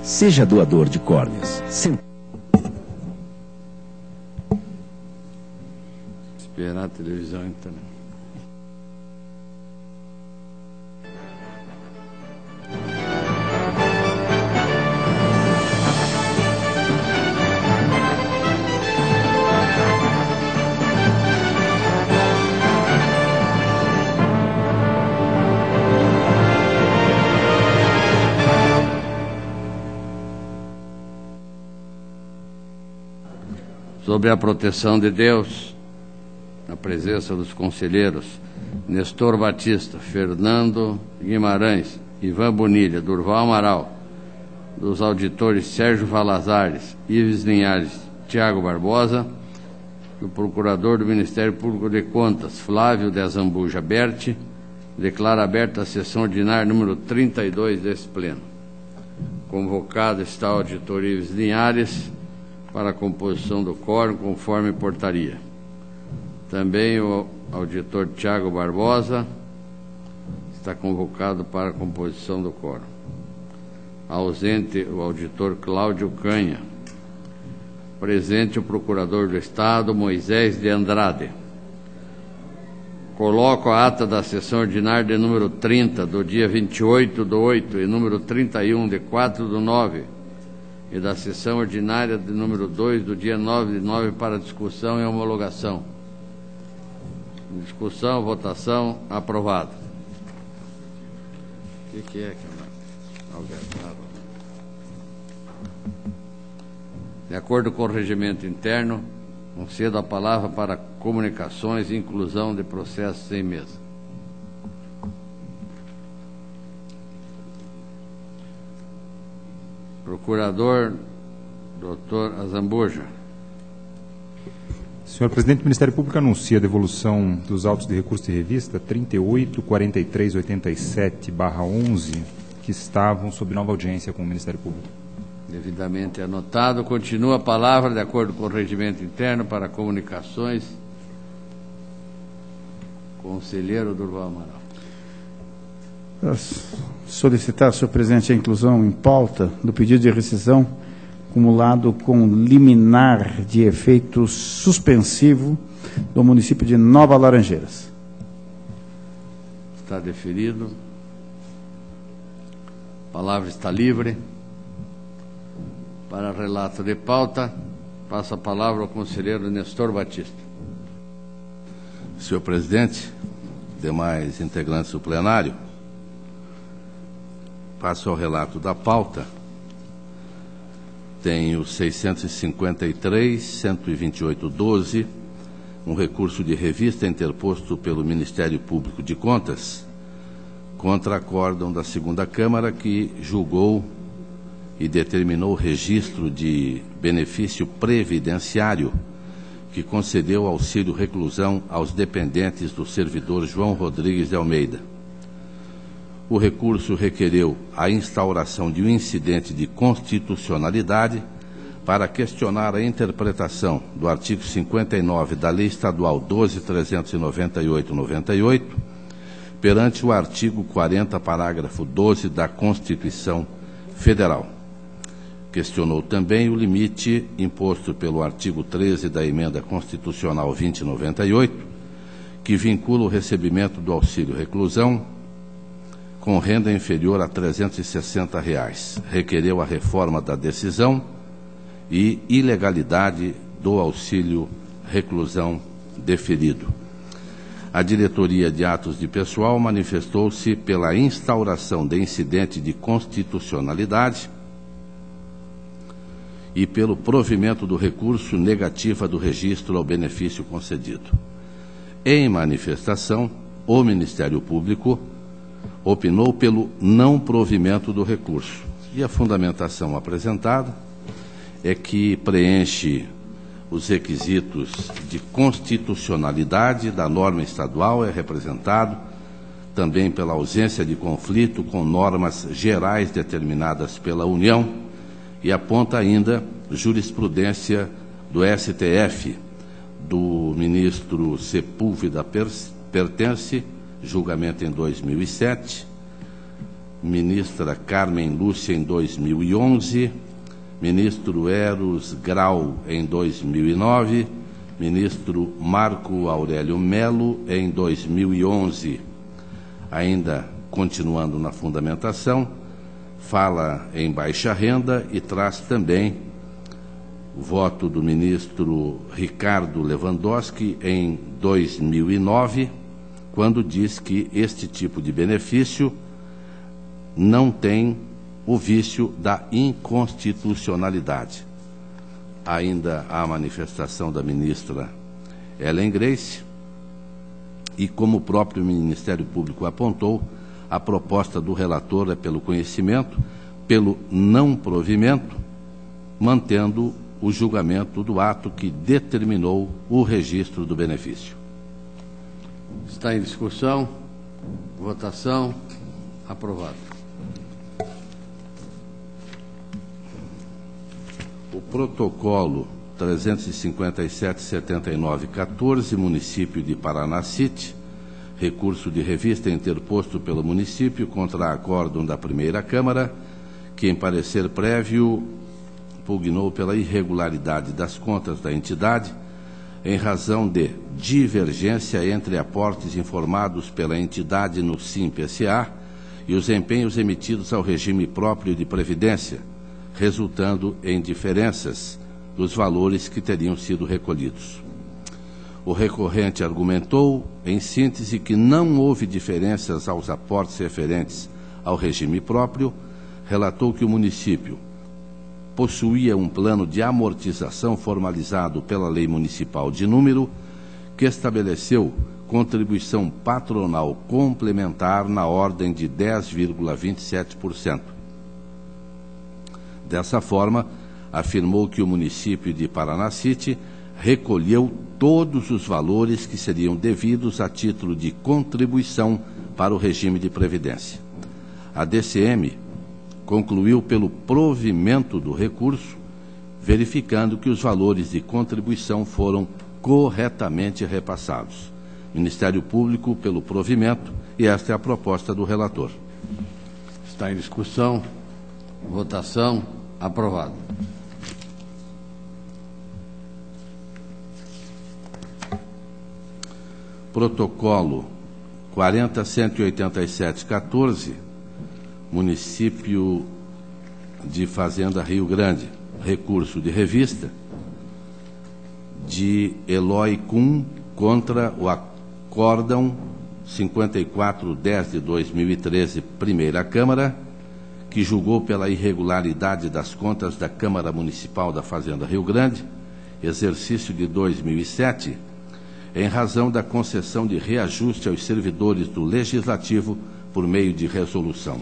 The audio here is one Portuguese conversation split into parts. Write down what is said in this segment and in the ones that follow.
Seja doador de córneas. Esperar a televisão, então. Sobre a proteção de Deus, na presença dos conselheiros Nestor Batista, Fernando Guimarães, Ivan Bonilha, Durval Amaral, dos auditores Sérgio Valazares, Ives Linhares, Tiago Barbosa, do procurador do Ministério Público de Contas, Flávio de Azambuja Berti, declara aberta a sessão ordinária número 32 desse pleno. Convocado está o auditor Ives Linhares para a composição do quórum, conforme portaria. Também o auditor Tiago Barbosa está convocado para a composição do quórum. Ausente o auditor Cláudio Canha. Presente o procurador do Estado, Moisés de Andrade. Coloco a ata da sessão ordinária de número 30, do dia 28/8, e número 31, de 4/9, e da sessão ordinária de número 2, do dia 9/9, para discussão e homologação. Discussão, votação, aprovado. O que é que Albertado? De acordo com o regimento interno, concedo a palavra para comunicações e inclusão de processos em mesa. Procurador, doutor Azambuja. Senhor presidente, o Ministério Público anuncia a devolução dos autos de recurso de revista 38.4387/11, que estavam sob nova audiência com o Ministério Público. Devidamente anotado. Continua a palavra, de acordo com o regimento interno, para comunicações. Conselheiro Durval Amaral. Solicitar, senhor presidente, a inclusão em pauta do pedido de rescisão acumulado com liminar de efeito suspensivo do município de Nova Laranjeiras. Está deferido. A palavra está livre. Para relato de pauta, passo a palavra ao conselheiro Nestor Batista. Senhor presidente, demais integrantes do plenário, passo ao relato da pauta. Tenho 653, 128/12, um recurso de revista interposto pelo Ministério Público de Contas contra acórdão da segunda Câmara, que julgou e determinou o registro de benefício previdenciário que concedeu auxílio reclusão aos dependentes do servidor João Rodrigues de Almeida. O recurso requereu a instauração de um incidente de constitucionalidade para questionar a interpretação do artigo 59 da Lei Estadual 12.398/98 perante o artigo 40, parágrafo 12 da Constituição Federal. Questionou também o limite imposto pelo artigo 13 da Emenda Constitucional 2098, que vincula o recebimento do auxílio reclusão com renda inferior a R$ 360. Requereu a reforma da decisão e ilegalidade do auxílio reclusão deferido. A diretoria de atos de pessoal manifestou-se pela instauração de incidente de constitucionalidade e pelo provimento do recurso negativa do registro ao benefício concedido. Em manifestação, o Ministério Público opinou pelo não provimento do recurso. E a fundamentação apresentada é que preenche os requisitos de constitucionalidade da norma estadual, é representado também pela ausência de conflito com normas gerais determinadas pela União, e aponta ainda jurisprudência do STF, do ministro Sepúlveda Pertence, julgamento em 2007, ministra Carmen Lúcia em 2011, ministro Eros Grau em 2009, ministro Marco Aurélio Melo em 2011. Ainda continuando na fundamentação, fala em baixa renda e traz também o voto do ministro Ricardo Lewandowski em 2009, quando diz que este tipo de benefício não tem o vício da inconstitucionalidade. Ainda há manifestação da ministra Ellen Grace e, como o próprio Ministério Público apontou, a proposta do relator é pelo conhecimento, pelo não provimento, mantendo o julgamento do ato que determinou o registro do benefício. Está em discussão. Votação. Aprovado. O protocolo 357-79-14, município de Paranacite, recurso de revista interposto pelo município contra acórdão da primeira Câmara, que em parecer prévio pugnou pela irregularidade das contas da entidade, em razão de divergência entre aportes informados pela entidade no SIMP-SA e os empenhos emitidos ao regime próprio de previdência, resultando em diferenças dos valores que teriam sido recolhidos. O recorrente argumentou, em síntese, que não houve diferenças aos aportes referentes ao regime próprio, relatou que o município possuía um plano de amortização formalizado pela Lei Municipal de Número, que estabeleceu contribuição patronal complementar na ordem de 10,27%. Dessa forma, afirmou que o município de Paranacite recolheu todos os valores que seriam devidos a título de contribuição para o regime de previdência. A DCM concluiu pelo provimento do recurso, verificando que os valores de contribuição foram corretamente repassados. Ministério Público pelo provimento, e esta é a proposta do relator. Está em discussão. Votação. Aprovado. Protocolo 40.187.14, município de Fazenda Rio Grande, recurso de revista de Eloy Kuhn contra o acórdão 5410 de 2013, primeira Câmara, que julgou pela irregularidade das contas da Câmara Municipal da Fazenda Rio Grande, exercício de 2007, em razão da concessão de reajuste aos servidores do Legislativo por meio de resolução.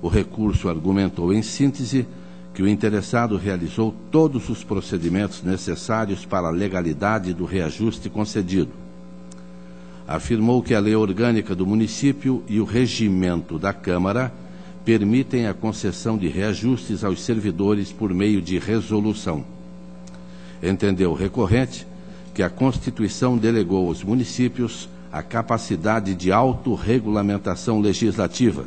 O recurso argumentou, em síntese, que o interessado realizou todos os procedimentos necessários para a legalidade do reajuste concedido. Afirmou que a lei orgânica do município e o regimento da Câmara permitem a concessão de reajustes aos servidores por meio de resolução. Entendeu o recorrente que a Constituição delegou aos municípios a capacidade de autorregulamentação legislativa,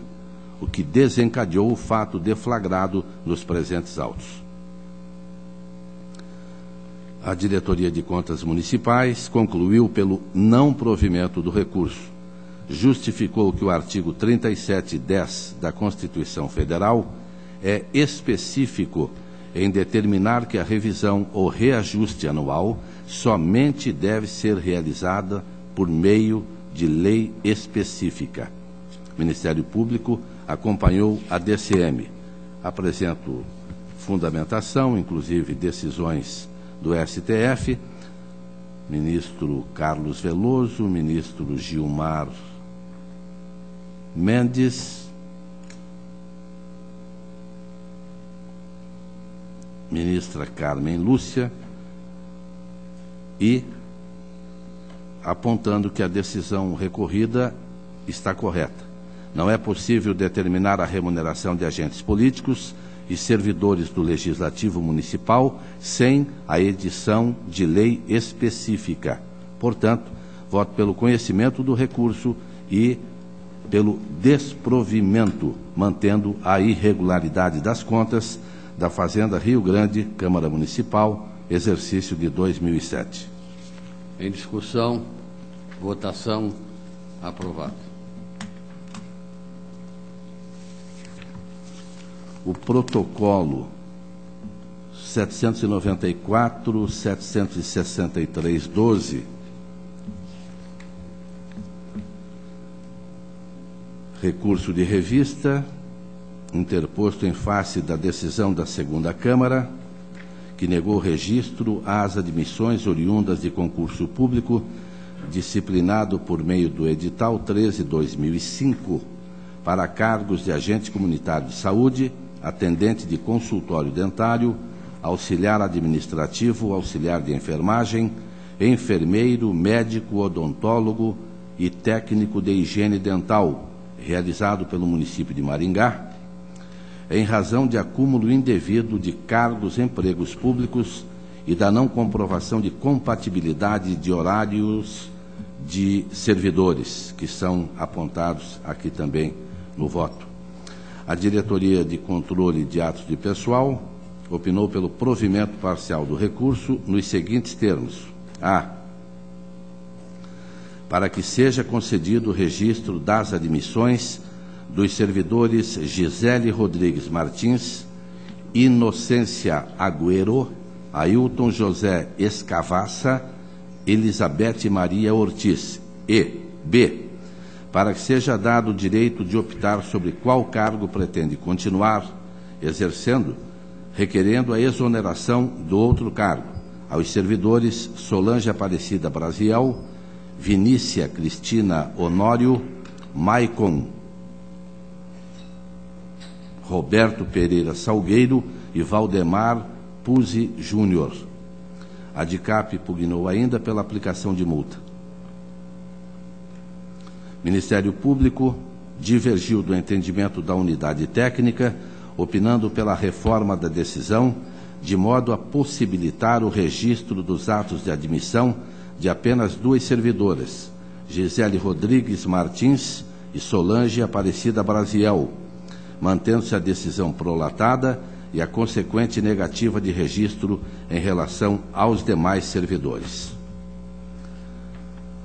o que desencadeou o fato deflagrado nos presentes autos. A Diretoria de Contas Municipais concluiu pelo não provimento do recurso. Justificou que o artigo 3710 da Constituição Federal é específico em determinar que a revisão ou reajuste anual somente deve ser realizada por meio de lei específica. O Ministério Público acompanhou a DCM. Apresento fundamentação, inclusive decisões do STF, ministro Carlos Veloso, ministro Gilmar Mendes, ministra Carmen Lúcia, e apontando que a decisão recorrida está correta. Não é possível determinar a remuneração de agentes políticos e servidores do Legislativo Municipal sem a edição de lei específica. Portanto, voto pelo conhecimento do recurso e pelo desprovimento, mantendo a irregularidade das contas da Fazenda Rio Grande, Câmara Municipal, exercício de 2007. Em discussão, votação, aprovado. O protocolo 794, 763-12, recurso de revista, interposto em face da decisão da segunda Câmara, que negou registro às admissões oriundas de concurso público, disciplinado por meio do edital 13/2005, para cargos de agente comunitário de saúde, atendente de consultório dentário, auxiliar administrativo, auxiliar de enfermagem, enfermeiro, médico, odontólogo e técnico de higiene dental, realizado pelo município de Maringá, em razão de acúmulo indevido de cargos, empregos públicos e da não comprovação de compatibilidade de horários de servidores, que são apontados aqui também no voto. A Diretoria de Controle de Atos de Pessoal opinou pelo provimento parcial do recurso nos seguintes termos. A. Para que seja concedido o registro das admissões dos servidores Gisele Rodrigues Martins, Inocência Agüero, Ailton José Escavassa, Elizabeth Maria Ortiz. E. B. Para que seja dado o direito de optar sobre qual cargo pretende continuar exercendo, requerendo a exoneração do outro cargo aos servidores Solange Aparecida Brasiel, Vinícia Cristina Honório, Maicon Roberto Pereira Salgueiro e Valdemar Puzzi Júnior. A DICAP pugnou ainda pela aplicação de multa. Ministério Público divergiu do entendimento da unidade técnica, opinando pela reforma da decisão, de modo a possibilitar o registro dos atos de admissão de apenas duas servidoras, Gisele Rodrigues Martins e Solange Aparecida Brasiel, mantendo-se a decisão prolatada e a consequente negativa de registro em relação aos demais servidores.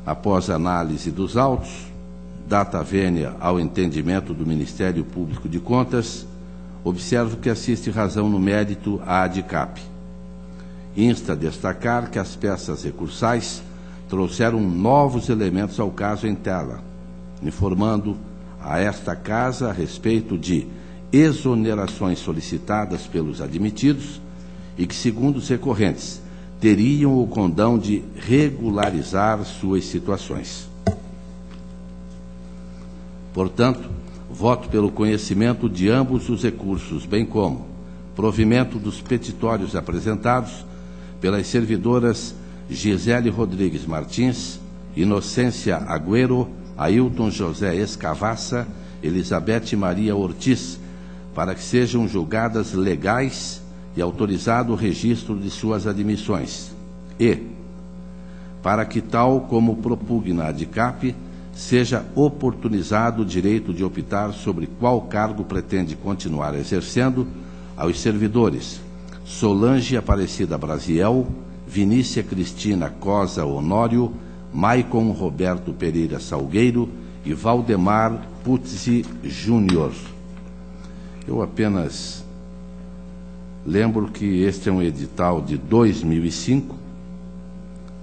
Após a análise dos autos, data vênia ao entendimento do Ministério Público de Contas, observo que assiste razão no mérito à ADICAP. Insta a destacar que as peças recursais trouxeram novos elementos ao caso em tela, informando a esta Casa a respeito de exonerações solicitadas pelos admitidos e que, segundo os recorrentes, teriam o condão de regularizar suas situações. Portanto, voto pelo conhecimento de ambos os recursos, bem como provimento dos petitórios apresentados pelas servidoras Gisele Rodrigues Martins, Inocência Agüero, Ailton José Escavassa, Elizabeth Maria Ortiz, para que sejam julgadas legais e autorizado o registro de suas admissões. E, para que, tal como propugna a ADICAP, seja oportunizado o direito de optar sobre qual cargo pretende continuar exercendo aos servidores Solange Aparecida Brasiel, Vinícia Cristina Cosa Honório, Maicon Roberto Pereira Salgueiro e Valdemar Puzzi Júnior. Eu apenas lembro que este é um edital de 2005,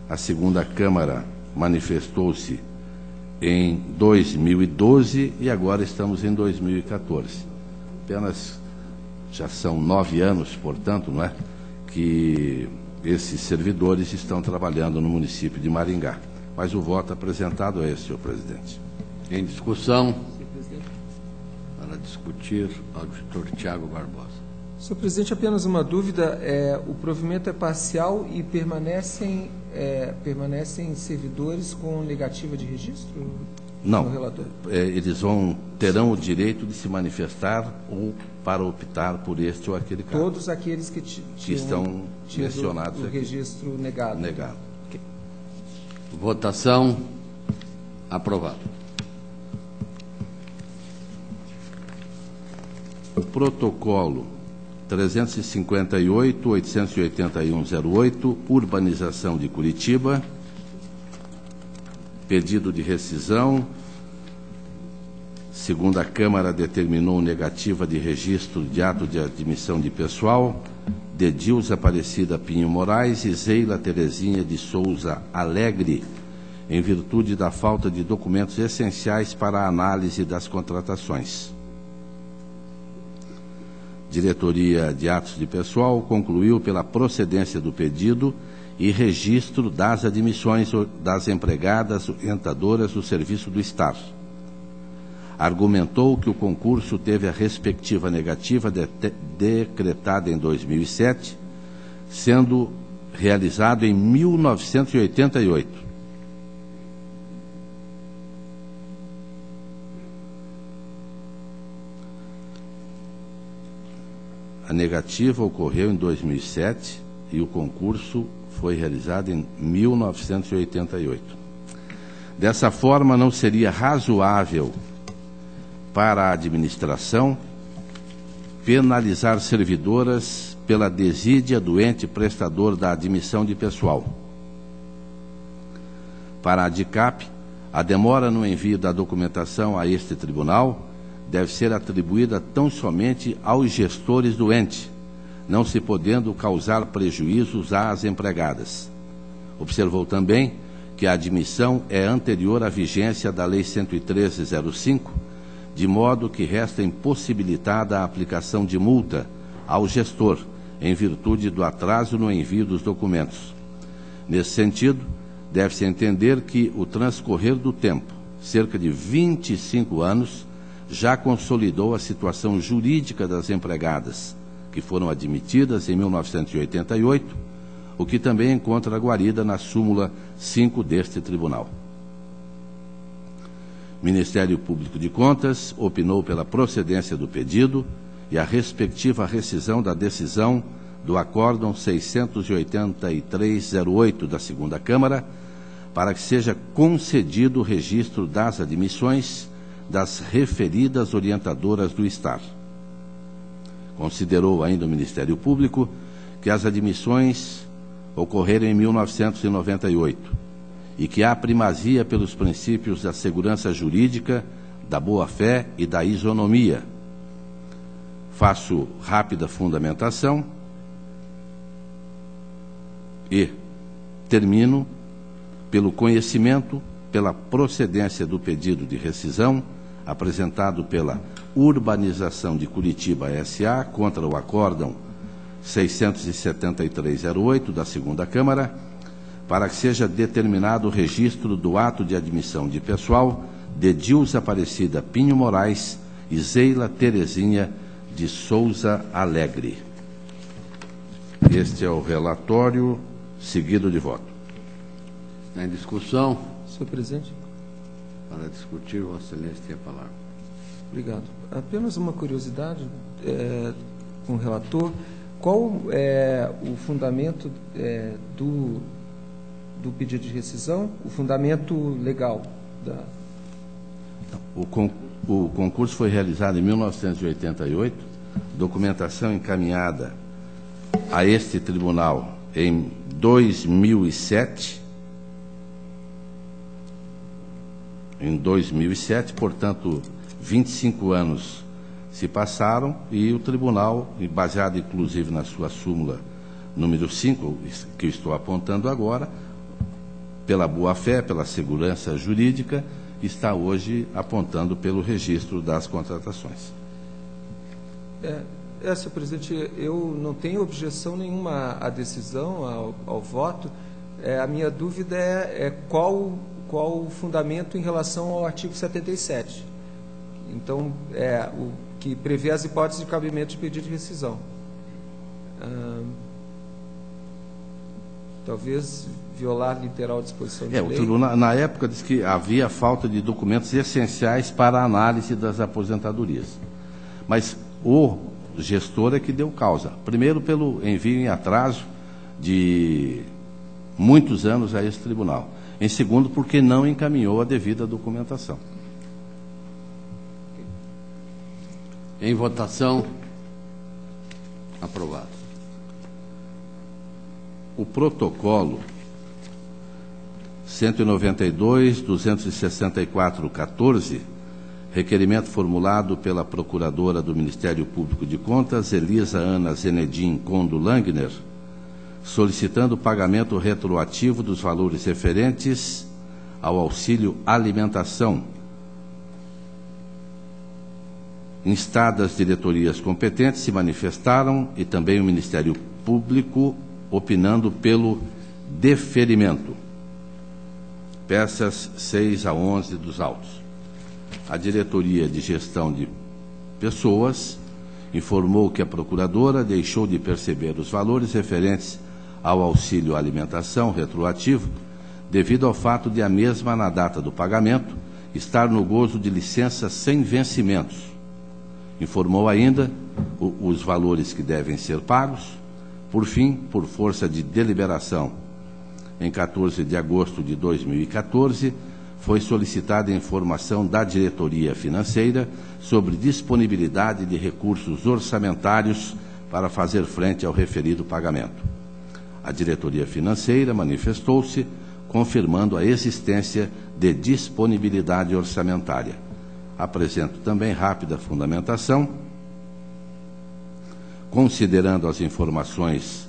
a segunda Câmara manifestou-se em 2012 e agora estamos em 2014. Apenas já são 9 anos, portanto, não é, que esses servidores estão trabalhando no município de Maringá. Mas o voto apresentado é esse, senhor presidente. Em discussão, para discutir, auditor Tiago Barbosa. Senhor presidente, apenas uma dúvida. O provimento é parcial e permanecem servidores com negativa de registro? Não, eles terão o direito de se manifestar ou para optar por este ou aquele cargo. Todos aqueles que estão mencionados o aqui. Registro negado. Negado. Okay. Votação aprovado. Protocolo 358-881-08, Urbanização de Curitiba. Pedido de rescisão. Segunda Câmara determinou negativa de registro de ato de admissão de pessoal de Dilza Aparecida Pinho Moraes e Zeila Terezinha de Souza Alegre, em virtude da falta de documentos essenciais para a análise das contratações. Diretoria de Atos de Pessoal concluiu pela procedência do pedido e registro das admissões das empregadas orientadoras do Serviço do Estado. Argumentou que o concurso teve a respectiva negativa decretada em 2007, sendo realizado em 1988. A negativa ocorreu em 2007 e o concurso foi realizado em 1988. Dessa forma, não seria razoável para a administração penalizar servidoras pela desídia do ente prestador da admissão de pessoal. Para a ADICAP, a demora no envio da documentação a este tribunal deve ser atribuída tão somente aos gestores do ente, não se podendo causar prejuízos às empregadas. Observou também que a admissão é anterior à vigência da Lei 113/05, de modo que resta impossibilitada a aplicação de multa ao gestor, em virtude do atraso no envio dos documentos. Nesse sentido, deve-se entender que o transcorrer do tempo, cerca de 25 anos, já consolidou a situação jurídica das empregadas, que foram admitidas em 1988, o que também encontra guarida na súmula 5 deste tribunal. O Ministério Público de Contas opinou pela procedência do pedido e a respectiva rescisão da decisão do Acórdão 683/08 da Segunda Câmara, para que seja concedido o registro das admissões das referidas orientadoras do Estado. Considerou ainda o Ministério Público que as admissões ocorreram em 1998 e que há primazia pelos princípios da segurança jurídica, da boa-fé e da isonomia. Faço rápida fundamentação e termino pelo conhecimento, pela procedência do pedido de rescisão apresentado pela Urbanização de Curitiba S.A. contra o Acórdão 673/08 da Segunda Câmara, para que seja determinado o registro do ato de admissão de pessoal de Dilza Aparecida Pinho Moraes e Zeila Terezinha de Souza Alegre. Este é o relatório seguido de voto. Está em discussão? Senhor presidente. Para discutir, Vossa Excelência tem a palavra. Obrigado. Apenas uma curiosidade com o relator. Qual é o fundamento do pedido de rescisão, o fundamento legal da... O concurso foi realizado em 1988, documentação encaminhada a este tribunal em 2007. Portanto, 25 anos se passaram e o tribunal, baseado inclusive na sua súmula número 5, que eu estou apontando agora, pela boa-fé, pela segurança jurídica, está hoje apontando pelo registro das contratações. Senhor presidente, eu não tenho objeção nenhuma à decisão, ao voto. A minha dúvida é qual o fundamento em relação ao artigo 77. Então, o que prevê as hipóteses de cabimento de pedido de rescisão. Talvez violar literal a disposição de lei. O tribunal, na época, disse que havia falta de documentos essenciais para a análise das aposentadorias. Mas o gestor é que deu causa. Primeiro, pelo envio em atraso de muitos anos a esse tribunal. Em segundo, porque não encaminhou a devida documentação. Em votação. Aprovado. O protocolo 192.264/14, requerimento formulado pela Procuradora do Ministério Público de Contas, Elisa Ana Zenedim Condo Langner, solicitando o pagamento retroativo dos valores referentes ao auxílio alimentação, instadas diretorias competentes se manifestaram e também o Ministério Público opinando pelo deferimento. Peças 6 a 11 dos autos. A Diretoria de Gestão de Pessoas informou que a Procuradora deixou de perceber os valores referentes ao auxílio alimentação retroativo devido ao fato de a mesma, na data do pagamento, estar no gozo de licença sem vencimentos. Informou ainda os valores que devem ser pagos. Por fim, por força de deliberação, em 14 de agosto de 2014, foi solicitada informação da Diretoria Financeira sobre disponibilidade de recursos orçamentários para fazer frente ao referido pagamento. A Diretoria Financeira manifestou-se, confirmando a existência de disponibilidade orçamentária. Apresento também rápida fundamentação, considerando as informações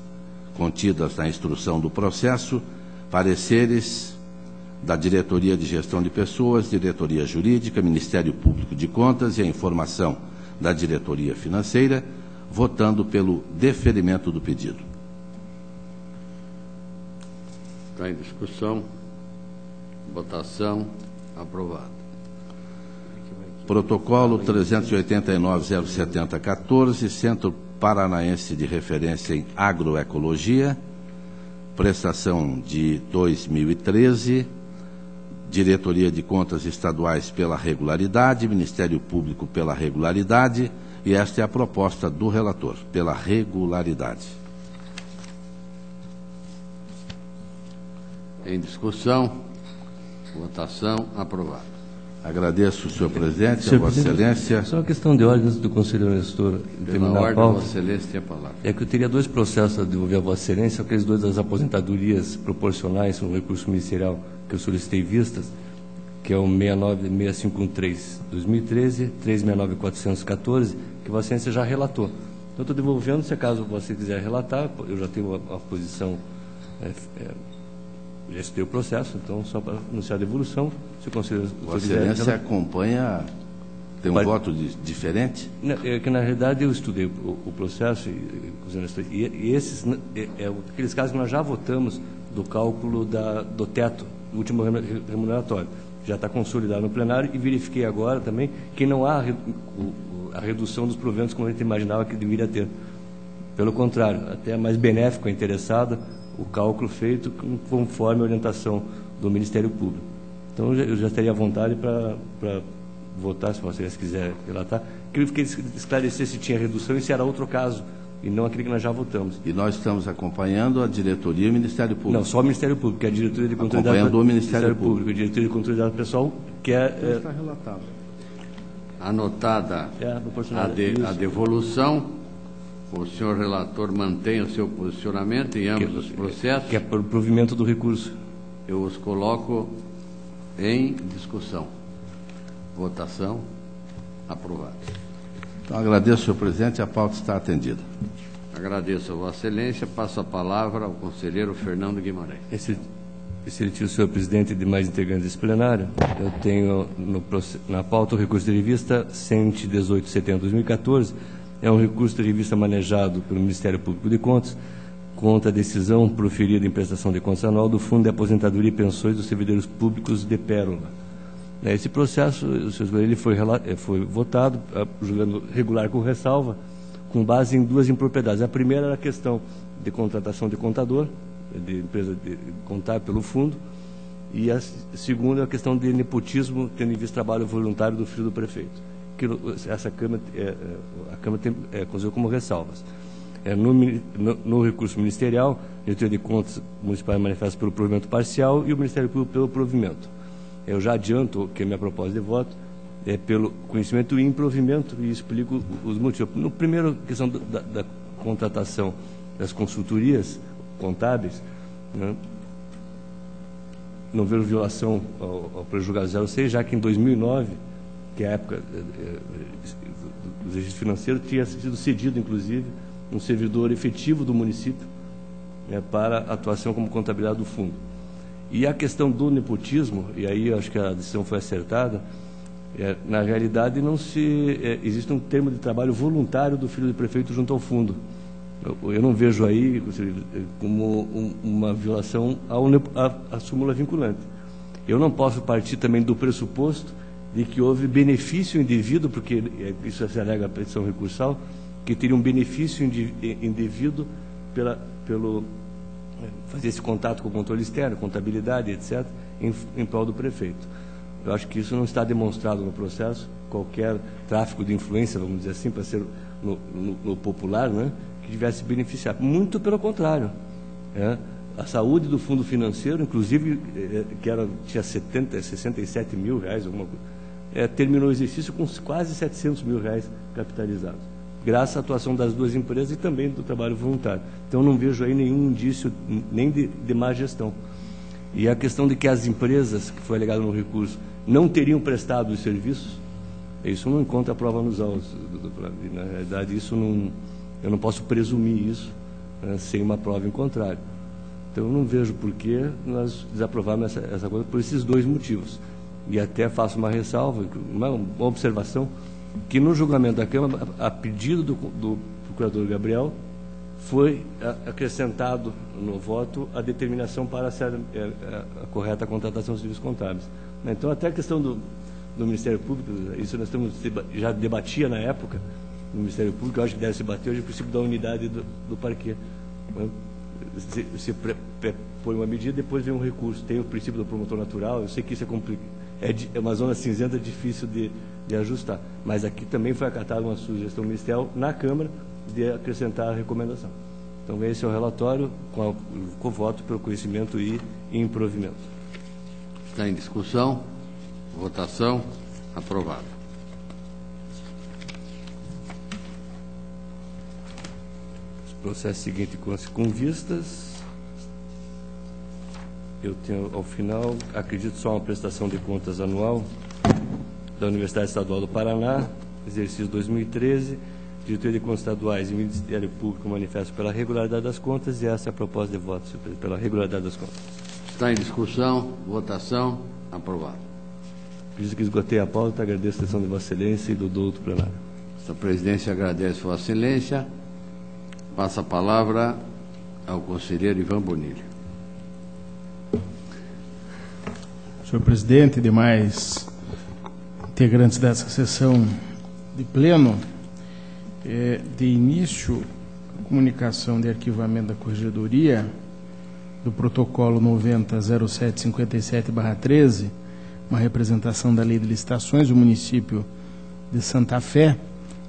contidas na instrução do processo, pareceres da Diretoria de Gestão de Pessoas, Diretoria Jurídica, Ministério Público de Contas e a informação da Diretoria Financeira, votando pelo deferimento do pedido. Está em discussão. Votação. Aprovado. Protocolo 389.070/14, Centro Paranaense de Referência em Agroecologia, prestação de 2013, Diretoria de Contas Estaduais pela regularidade, Ministério Público pela regularidade, e esta é a proposta do relator, pela regularidade. Em discussão. Votação. Aprovado. Agradeço, senhor presidente, a Vossa Excelência. Só uma questão de ordem antes do conselheiro Nestor terminar a ordem, pauta. Vossa Excelência tem a palavra. É que eu teria dois processos a devolver a Vossa Excelência, aqueles dois das aposentadorias proporcionais no recurso ministerial que eu solicitei vistas, que é o 69613-2013, 369.414, que Vossa Excelência já relatou. Então, estou devolvendo, se acaso você quiser relatar, eu já tenho a posição, já estudei o processo, então, só para anunciar a devolução, se o conselheiro... Vossa Excelência acompanha, tem um voto diferente? Não, é que, na realidade, eu estudei o processo, e esses, aqueles casos que nós já votamos do cálculo do teto, do último remuneratório. Já está consolidado no plenário e verifiquei agora também que não há a redução dos proventos como a gente imaginava que deveria ter. Pelo contrário, até é mais benéfico à interessada o cálculo feito conforme a orientação do Ministério Público. Então, eu já teria vontade para votar, se vocês quiserem relatar. Queria esclarecer se tinha redução e se era outro caso, e não aquele que nós já votamos. E nós estamos acompanhando a diretoria e o Ministério Público? Não, só o Ministério Público, que é a diretoria de controle acompanhando o Ministério Público. A diretoria de controle de dados pessoal, que é... Está relatado. Anotada a devolução, o senhor relator mantém o seu posicionamento em ambos os processos. Que é por provimento do recurso. Eu os coloco em discussão. Votação. Aprovado. Então, agradeço, senhor presidente, a pauta está atendida. Agradeço a Vossa Excelência. Passo a palavra ao conselheiro Fernando Guimarães. Excelentíssimo senhor presidente e demais integrantes desse plenário, eu tenho na pauta o recurso de revista 118/2014, é um recurso de revista manejado pelo Ministério Público de Contas contra a decisão proferida em prestação de contas anual do Fundo de Aposentadoria e Pensões dos Servidores Públicos de Pérola. Esse processo, ele foi votado, julgando regular com ressalva, com base em duas impropriedades. A primeira era a questão de contratação de contador, de empresa de contábil pelo fundo, e a segunda é a questão de nepotismo, tendo em vista o trabalho voluntário do filho do prefeito, que essa Câmara, a Câmara considerou como ressalvas. No recurso ministerial, a diretoria de contas municipais manifesta pelo provimento parcial e o Ministério Público pelo provimento. Eu já adianto que a minha proposta de voto pelo conhecimento e improvimento, e explico os motivos. No primeiro, questão da contratação das consultorias contábeis, né, não vejo violação ao prejudicado 06, já que em 2009, que é a época do registro financeiro, tinha sido cedido, inclusive, um servidor efetivo do município, né, para atuação como contabilidade do fundo. E a questão do nepotismo, e aí eu acho que a decisão foi acertada, na realidade existe um termo de trabalho voluntário do filho do prefeito junto ao fundo. Eu não vejo aí como uma violação à súmula vinculante. Eu não posso partir também do pressuposto de que houve benefício indevido, porque isso se alega a petição recursal, que teria um benefício indevido pelo fazer esse contato com o controle externo, contabilidade, etc., em prol do prefeito. Eu acho que isso não está demonstrado no processo, qualquer tráfico de influência, vamos dizer assim, para ser no popular, né, que tivesse beneficiado. Muito pelo contrário. A saúde do fundo financeiro, inclusive, que tinha 67 mil reais, alguma coisa, terminou o exercício com quase 700 mil reais capitalizados, graças à atuação das duas empresas e também do trabalho voluntário. Então, não vejo aí nenhum indício nem de má gestão. E a questão de que as empresas, que foi alegado no recurso, não teriam prestado os serviços, isso não encontra prova nos autos. Na realidade, eu não posso presumir isso, né, sem uma prova em contrário. Então, eu não vejo por que nós desaprovarmos essa coisa por esses dois motivos. E até faço uma ressalva, uma observação, que no julgamento da Câmara, a pedido do procurador Gabriel, foi acrescentado no voto a determinação para a correta contratação de serviços contábeis. Então, até a questão do Ministério Público, isso nós já debatia na época, no Ministério Público, eu acho que deve se bater hoje o princípio da unidade do parquê. Você põe uma medida, depois vem um recurso. Tem o princípio do promotor natural, eu sei que isso é complicado, é uma zona cinzenta difícil de ajustar. Mas aqui também foi acatada uma sugestão ministerial na Câmara de acrescentar a recomendação. Então, esse é o relatório com voto pelo conhecimento e improvimento. Está em discussão, votação, aprovado. O processo seguinte consta com vistas. Eu tenho, ao final, acredito só uma prestação de contas anual da Universidade Estadual do Paraná, exercício 2013, diretoria de contas estaduais e Ministério Público manifesto pela regularidade das contas, e essa é a proposta de voto, senhor presidente, pela regularidade das contas. Está em discussão, votação, aprovado. Visto que esgotei a pauta, agradeço a atenção de Vossa Excelência e do douto plenário. A presidência agradece Vossa Excelência. Passa a palavra ao conselheiro Ivan Bonilha. Senhor presidente e demais integrantes dessa sessão de pleno, de início, a comunicação de arquivamento da Corregedoria do protocolo 90.0757/13, uma representação da Lei de Licitações do município de Santa Fé,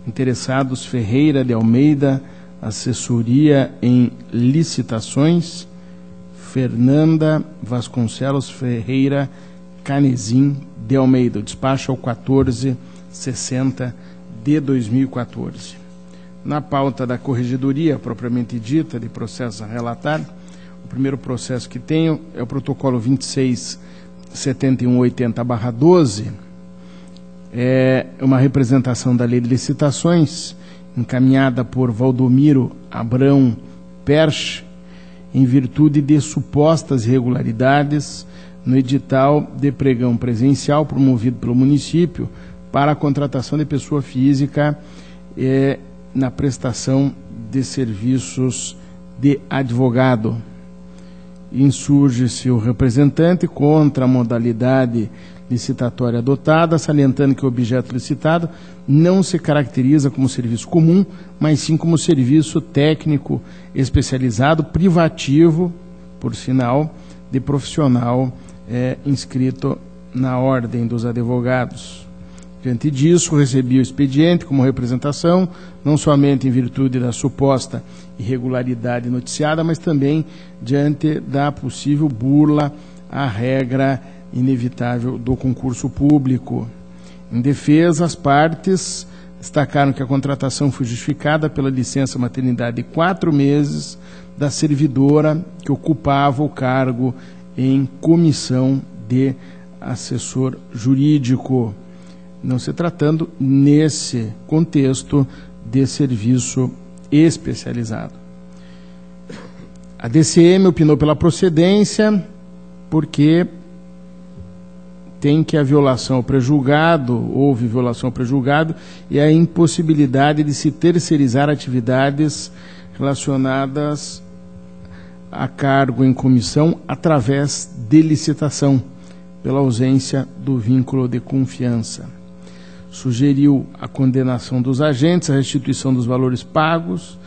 interessados Ferreira de Almeida, assessoria em licitações, Fernanda Vasconcelos Ferreira Canezin de Almeida, o despacho ao 1460 de 2014. Na pauta da Corregedoria, propriamente dita, de processo a relatar, o primeiro processo que tenho é o protocolo 26.7180/12, é uma representação da Lei de Licitações, encaminhada por Valdomiro Abrão Perche, em virtude de supostas irregularidades no edital de pregão presencial promovido pelo município para a contratação de pessoa física na prestação de serviços de advogado. Insurge-se o representante contra a modalidade licitatória adotada, salientando que o objeto licitado não se caracteriza como serviço comum, mas sim como serviço técnico especializado, privativo, por sinal, de profissional inscrito na Ordem dos Advogados. Diante disso, recebi o expediente como representação, não somente em virtude da suposta irregularidade noticiada, mas também diante da possível burla à regra inevitável do concurso público. Em defesa, as partes destacaram que a contratação foi justificada pela licença maternidade de 4 meses da servidora que ocupava o cargo em comissão de assessor jurídico, não se tratando, nesse contexto, de serviço especializado. A DCM opinou pela procedência porque tem que a violação ao pré-julgado, houve violação ao pré-julgado, e a impossibilidade de se terceirizar atividades relacionadas a cargo em comissão através de licitação, pela ausência do vínculo de confiança. Sugeriu a condenação dos agentes, a restituição dos valores pagos,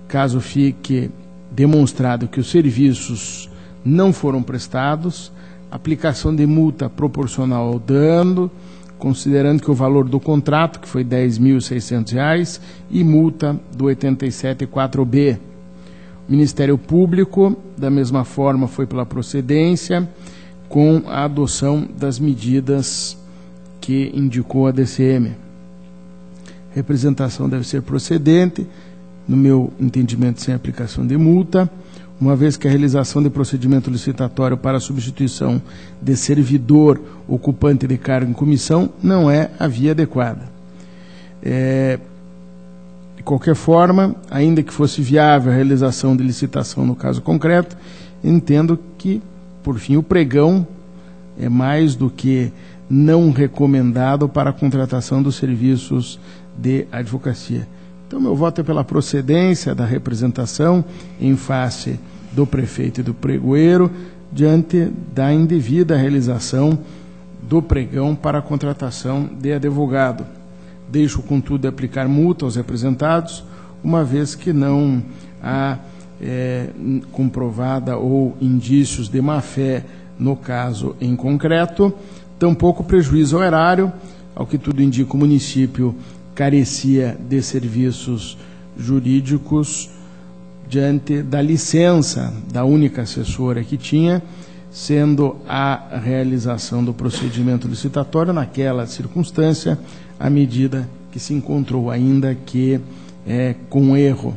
caso fique demonstrado que os serviços não foram prestados, aplicação de multa proporcional ao dano, considerando que o valor do contrato, que foi R$ 10.600, e multa do 87.4b. O Ministério Público, da mesma forma, foi pela procedência, com a adoção das medidas que indicou a DCM. Representação deve ser procedente, no meu entendimento, sem aplicação de multa, uma vez que a realização de procedimento licitatório para a substituição de servidor ocupante de cargo em comissão não é a via adequada. De qualquer forma, ainda que fosse viável a realização de licitação no caso concreto, entendo que, por fim, o pregão é mais do que não recomendado para a contratação dos serviços de advocacia. Então, meu voto é pela procedência da representação em face do prefeito e do pregoeiro, diante da indevida realização do pregão para a contratação de advogado. Deixo, contudo, de aplicar multa aos representados, uma vez que não há comprovada ou indícios de má-fé no caso em concreto, tampouco prejuízo ao erário, ao que tudo indica o município carecia de serviços jurídicos diante da licença da única assessora que tinha, sendo a realização do procedimento licitatório, naquela circunstância, à medida que se encontrou ainda que com erro.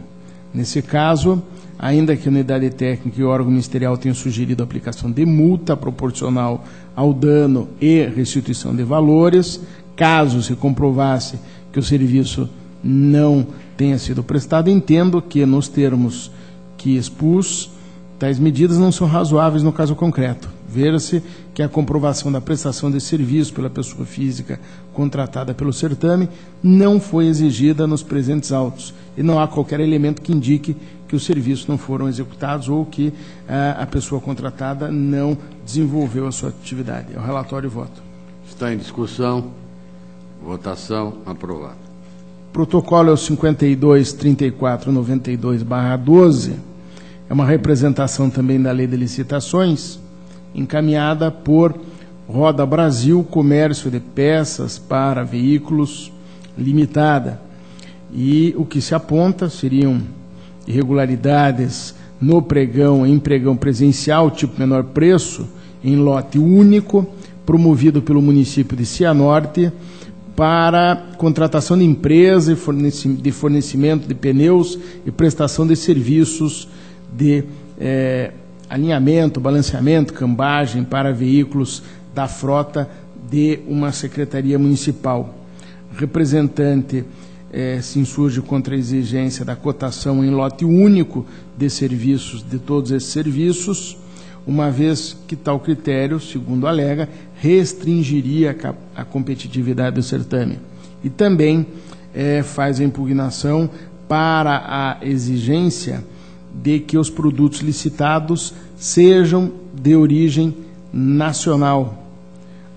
Nesse caso, ainda que a unidade técnica e o órgão ministerial tenham sugerido a aplicação de multa proporcional ao dano e restituição de valores, caso se comprovasse que o serviço não tenha sido prestado, entendo que, nos termos que expus, tais medidas não são razoáveis no caso concreto. Ver-se que a comprovação da prestação de serviço pela pessoa física contratada pelo certame não foi exigida nos presentes autos e não há qualquer elemento que indique que os serviços não foram executados ou que a pessoa contratada não desenvolveu a sua atividade. É o relatório e voto. Está em discussão. Votação aprovada. Protocolo é o 52.3492/12. É uma representação também da Lei de Licitações, encaminhada por Roda Brasil Comércio de Peças para Veículos Limitada. E o que se aponta seriam irregularidades no pregão, em pregão presencial, tipo menor preço, em lote único, promovido pelo município de Cianorte, para contratação de empresa e de fornecimento de pneus e prestação de serviços de alinhamento, balanceamento, cambagem para veículos da frota de uma secretaria municipal. O representante se insurge contra a exigência da cotação em lote único de serviços, de todos esses serviços, uma vez que tal critério, segundo alega, restringiria a competitividade do certame. E também faz a impugnação para a exigência de que os produtos licitados sejam de origem nacional.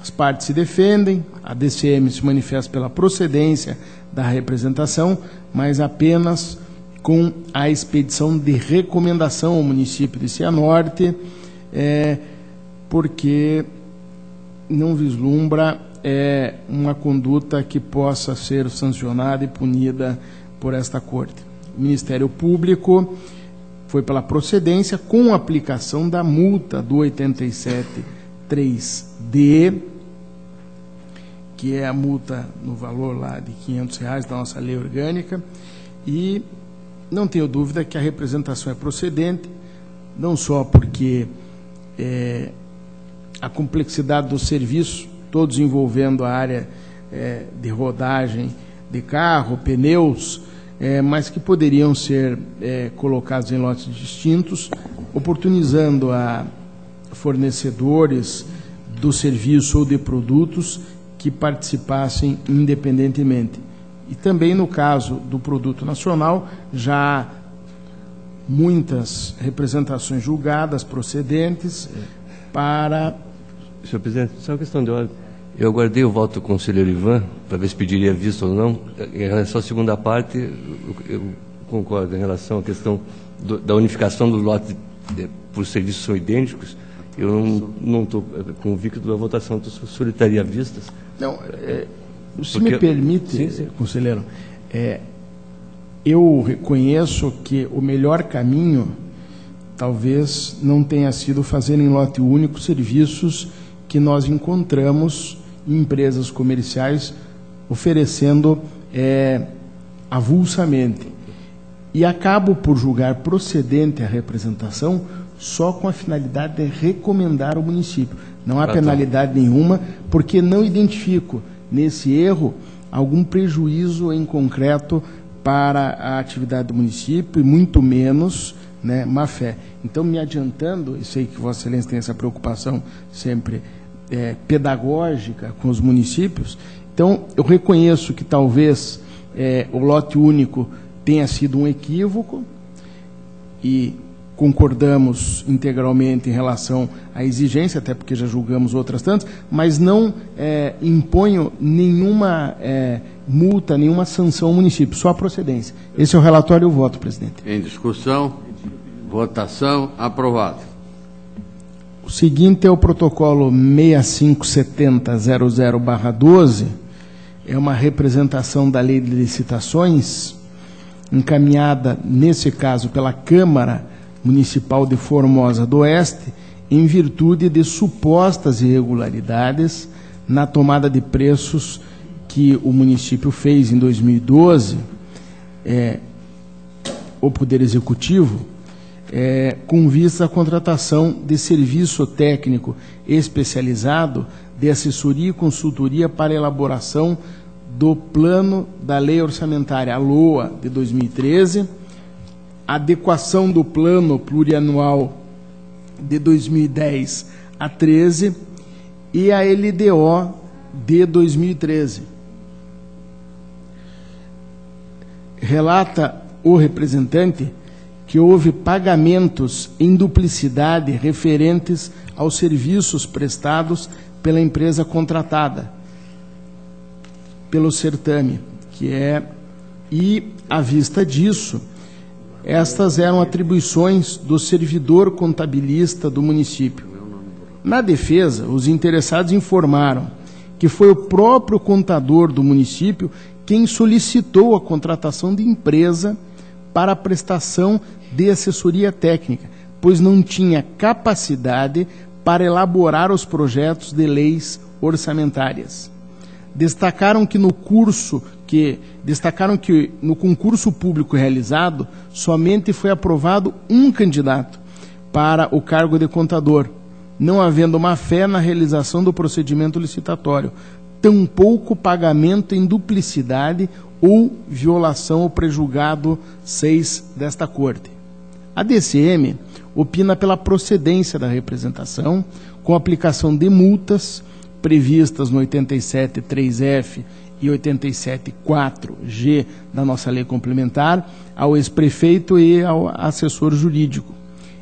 As partes se defendem, a DCM se manifesta pela procedência da representação, mas apenas com a expedição de recomendação ao município de Cianorte, porque não vislumbra uma conduta que possa ser sancionada e punida por esta Corte. O Ministério Público foi pela procedência com aplicação da multa do 87.3d, que é a multa no valor lá de R$500 da nossa lei orgânica, e não tenho dúvida que a representação é procedente, não só porque a complexidade do serviço, todos envolvendo a área de rodagem de carro, pneus, mas que poderiam ser colocados em lotes distintos, oportunizando a fornecedores do serviço ou de produtos que participassem independentemente. E também no caso do produto nacional, já há muitas representações julgadas, procedentes, para... Senhor presidente, só uma questão de ordem. Eu aguardei o voto do conselheiro Ivan, para ver se pediria visto ou não. Em relação à segunda parte, eu concordo em relação à questão da unificação do lote por serviços são idênticos. Eu não estou convicto da votação, solicitaria vistas. Não, se me permite, sim. Conselheiro, eu reconheço que o melhor caminho talvez não tenha sido fazer em lote único serviços que nós encontramos em empresas comerciais oferecendo avulsamente. E acabo por julgar procedente a representação só com a finalidade de recomendar ao município. Não há penalidade nenhuma, porque não identifico nesse erro algum prejuízo em concreto para a atividade do município, e muito menos má fé. Então, me adiantando, e sei que Vossa Excelência tem essa preocupação sempre pedagógica com os municípios, então eu reconheço que talvez o lote único tenha sido um equívoco, e concordamos integralmente em relação à exigência, até porque já julgamos outras tantas, mas não imponho nenhuma multa, nenhuma sanção ao município, só a procedência. Esse é o relatório e o voto, presidente. Em discussão, votação, aprovado. O seguinte é o protocolo 657000/12, é uma representação da lei de licitações, encaminhada, nesse caso, pela Câmara Municipal de Formosa do Oeste, em virtude de supostas irregularidades na tomada de preços que o município fez em 2012, o Poder Executivo, com vista à contratação de serviço técnico especializado de assessoria e consultoria para elaboração do plano da Lei Orçamentária, a LOA, de 2013, adequação do plano plurianual de 2010 a 13 e a LDO de 2013. Relata o representante que houve pagamentos em duplicidade referentes aos serviços prestados pela empresa contratada pelo certame, e à vista disso, estas eram atribuições do servidor contabilista do município. Na defesa, os interessados informaram que foi o próprio contador do município quem solicitou a contratação de empresa para a prestação de assessoria técnica, pois não tinha capacidade para elaborar os projetos de leis orçamentárias. Destacaram que no concurso público realizado, somente foi aprovado um candidato para o cargo de contador, não havendo má-fé na realização do procedimento licitatório, tampouco pagamento em duplicidade ou violação ao prejulgado 6 desta Corte. A DCM opina pela procedência da representação, com aplicação de multas previstas no 87.3F e 87.4G da nossa lei complementar, ao ex-prefeito e ao assessor jurídico.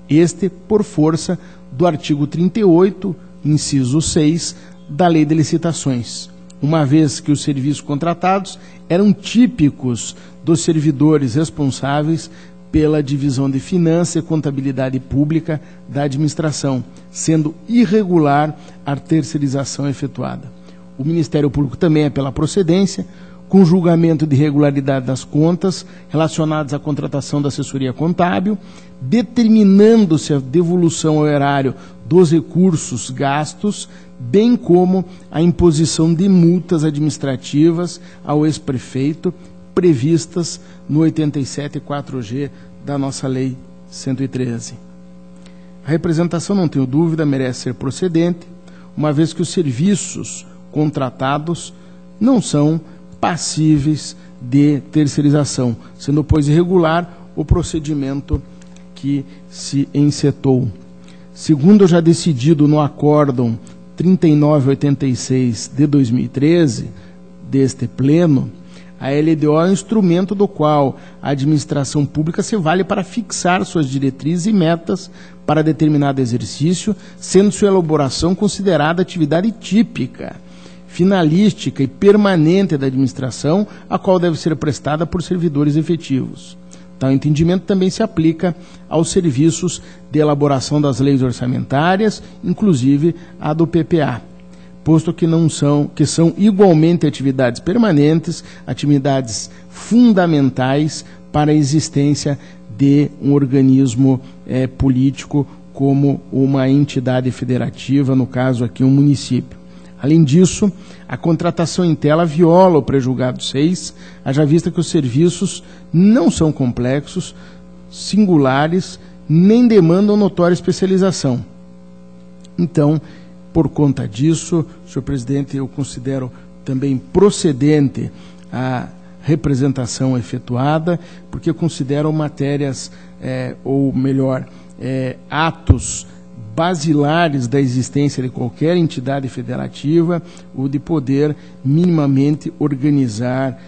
Este, por força do artigo 38, inciso 6, da Lei de Licitações, uma vez que os serviços contratados eram típicos dos servidores responsáveis pela divisão de Finanças e Contabilidade Pública da administração, sendo irregular a terceirização efetuada. O Ministério Público também é pela procedência, com julgamento de irregularidade das contas relacionadas à contratação da assessoria contábil, determinando-se a devolução ao erário dos recursos gastos, bem como a imposição de multas administrativas ao ex-prefeito, previstas no 87.4G da nossa Lei 113. A representação, não tenho dúvida, merece ser procedente, uma vez que os serviços contratados não são passíveis de terceirização, sendo, pois, irregular o procedimento que se encetou. Segundo já decidido no Acórdão 3986 de 2013, deste Pleno, a LDO é um instrumento do qual a administração pública se vale para fixar suas diretrizes e metas para determinado exercício, sendo sua elaboração considerada atividade típica, finalística e permanente da administração, a qual deve ser prestada por servidores efetivos. Tal entendimento também se aplica aos serviços de elaboração das leis orçamentárias, inclusive a do PPA, posto que são igualmente atividades permanentes, atividades fundamentais para a existência de um organismo político como uma entidade federativa, no caso aqui um município. Além disso, a contratação em tela viola o pré-julgado 6, haja vista que os serviços não são complexos, singulares, nem demandam notória especialização. Então, por conta disso, senhor presidente, eu considero também procedente a representação efetuada, porque considero matérias, ou melhor, atos basilares da existência de qualquer entidade federativa, o de poder minimamente organizar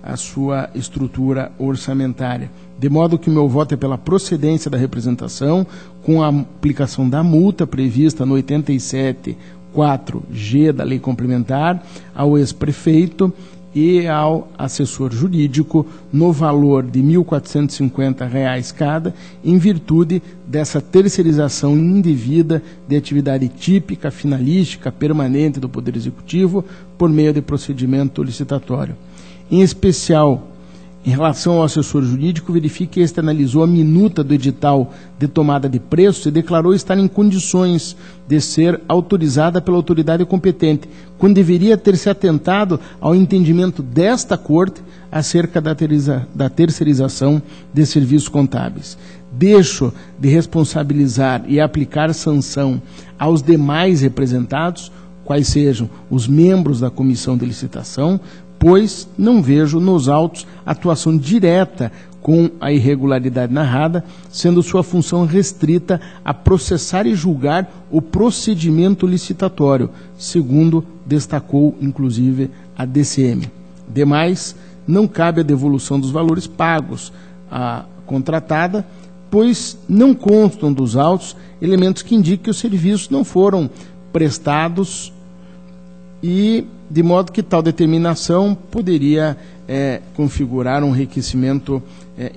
a sua estrutura orçamentária. De modo que o meu voto é pela procedência da representação, com a aplicação da multa prevista no 87.4G da Lei Complementar ao ex-prefeito e ao assessor jurídico no valor de R$ 1.450 cada, em virtude dessa terceirização indevida de atividade típica, finalística, permanente do Poder Executivo por meio de procedimento licitatório. Em especial, em relação ao assessor jurídico, verifique que este analisou a minuta do edital de tomada de preço e declarou estar em condições de ser autorizada pela autoridade competente, quando deveria ter se atentado ao entendimento desta Corte acerca da terceirização de serviços contábeis. Deixo de responsabilizar e aplicar sanção aos demais representados, quais sejam os membros da comissão de licitação, pois não vejo nos autos atuação direta com a irregularidade narrada, sendo sua função restrita a processar e julgar o procedimento licitatório, segundo destacou, inclusive, a DCM. Demais, não cabe a devolução dos valores pagos à contratada, pois não constam dos autos elementos que indiquem que os serviços não foram prestados e de modo que tal determinação poderia configurar um enriquecimento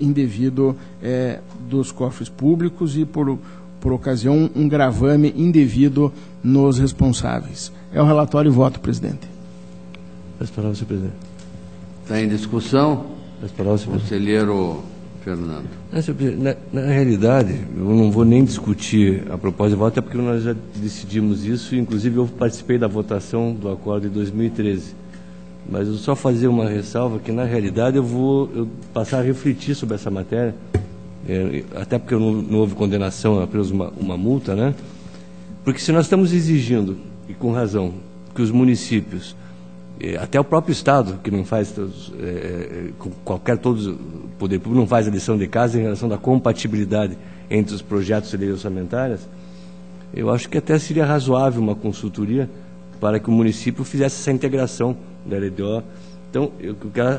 indevido dos cofres públicos e, por ocasião, um gravame indevido nos responsáveis. É o relatório e voto, presidente. As palavras, senhor presidente. Está em discussão? As palavras, senhor presidente. Conselheiro Fernando. Senhor presidente, na realidade, eu não vou nem discutir a proposta de voto, até porque nós já decidimos isso, inclusive eu participei da votação do acordo de 2013. Mas eu só fazer uma ressalva que, na realidade, eu vou passar a refletir sobre essa matéria, até porque não houve condenação, apenas uma multa, né? Porque se nós estamos exigindo, e com razão, que os municípios, até o próprio Estado, que não faz, todo o poder público não faz a lição de casa em relação da compatibilidade entre os projetos de leis orçamentárias, eu acho que até seria razoável uma consultoria para que o município fizesse essa integração da LDO. Então,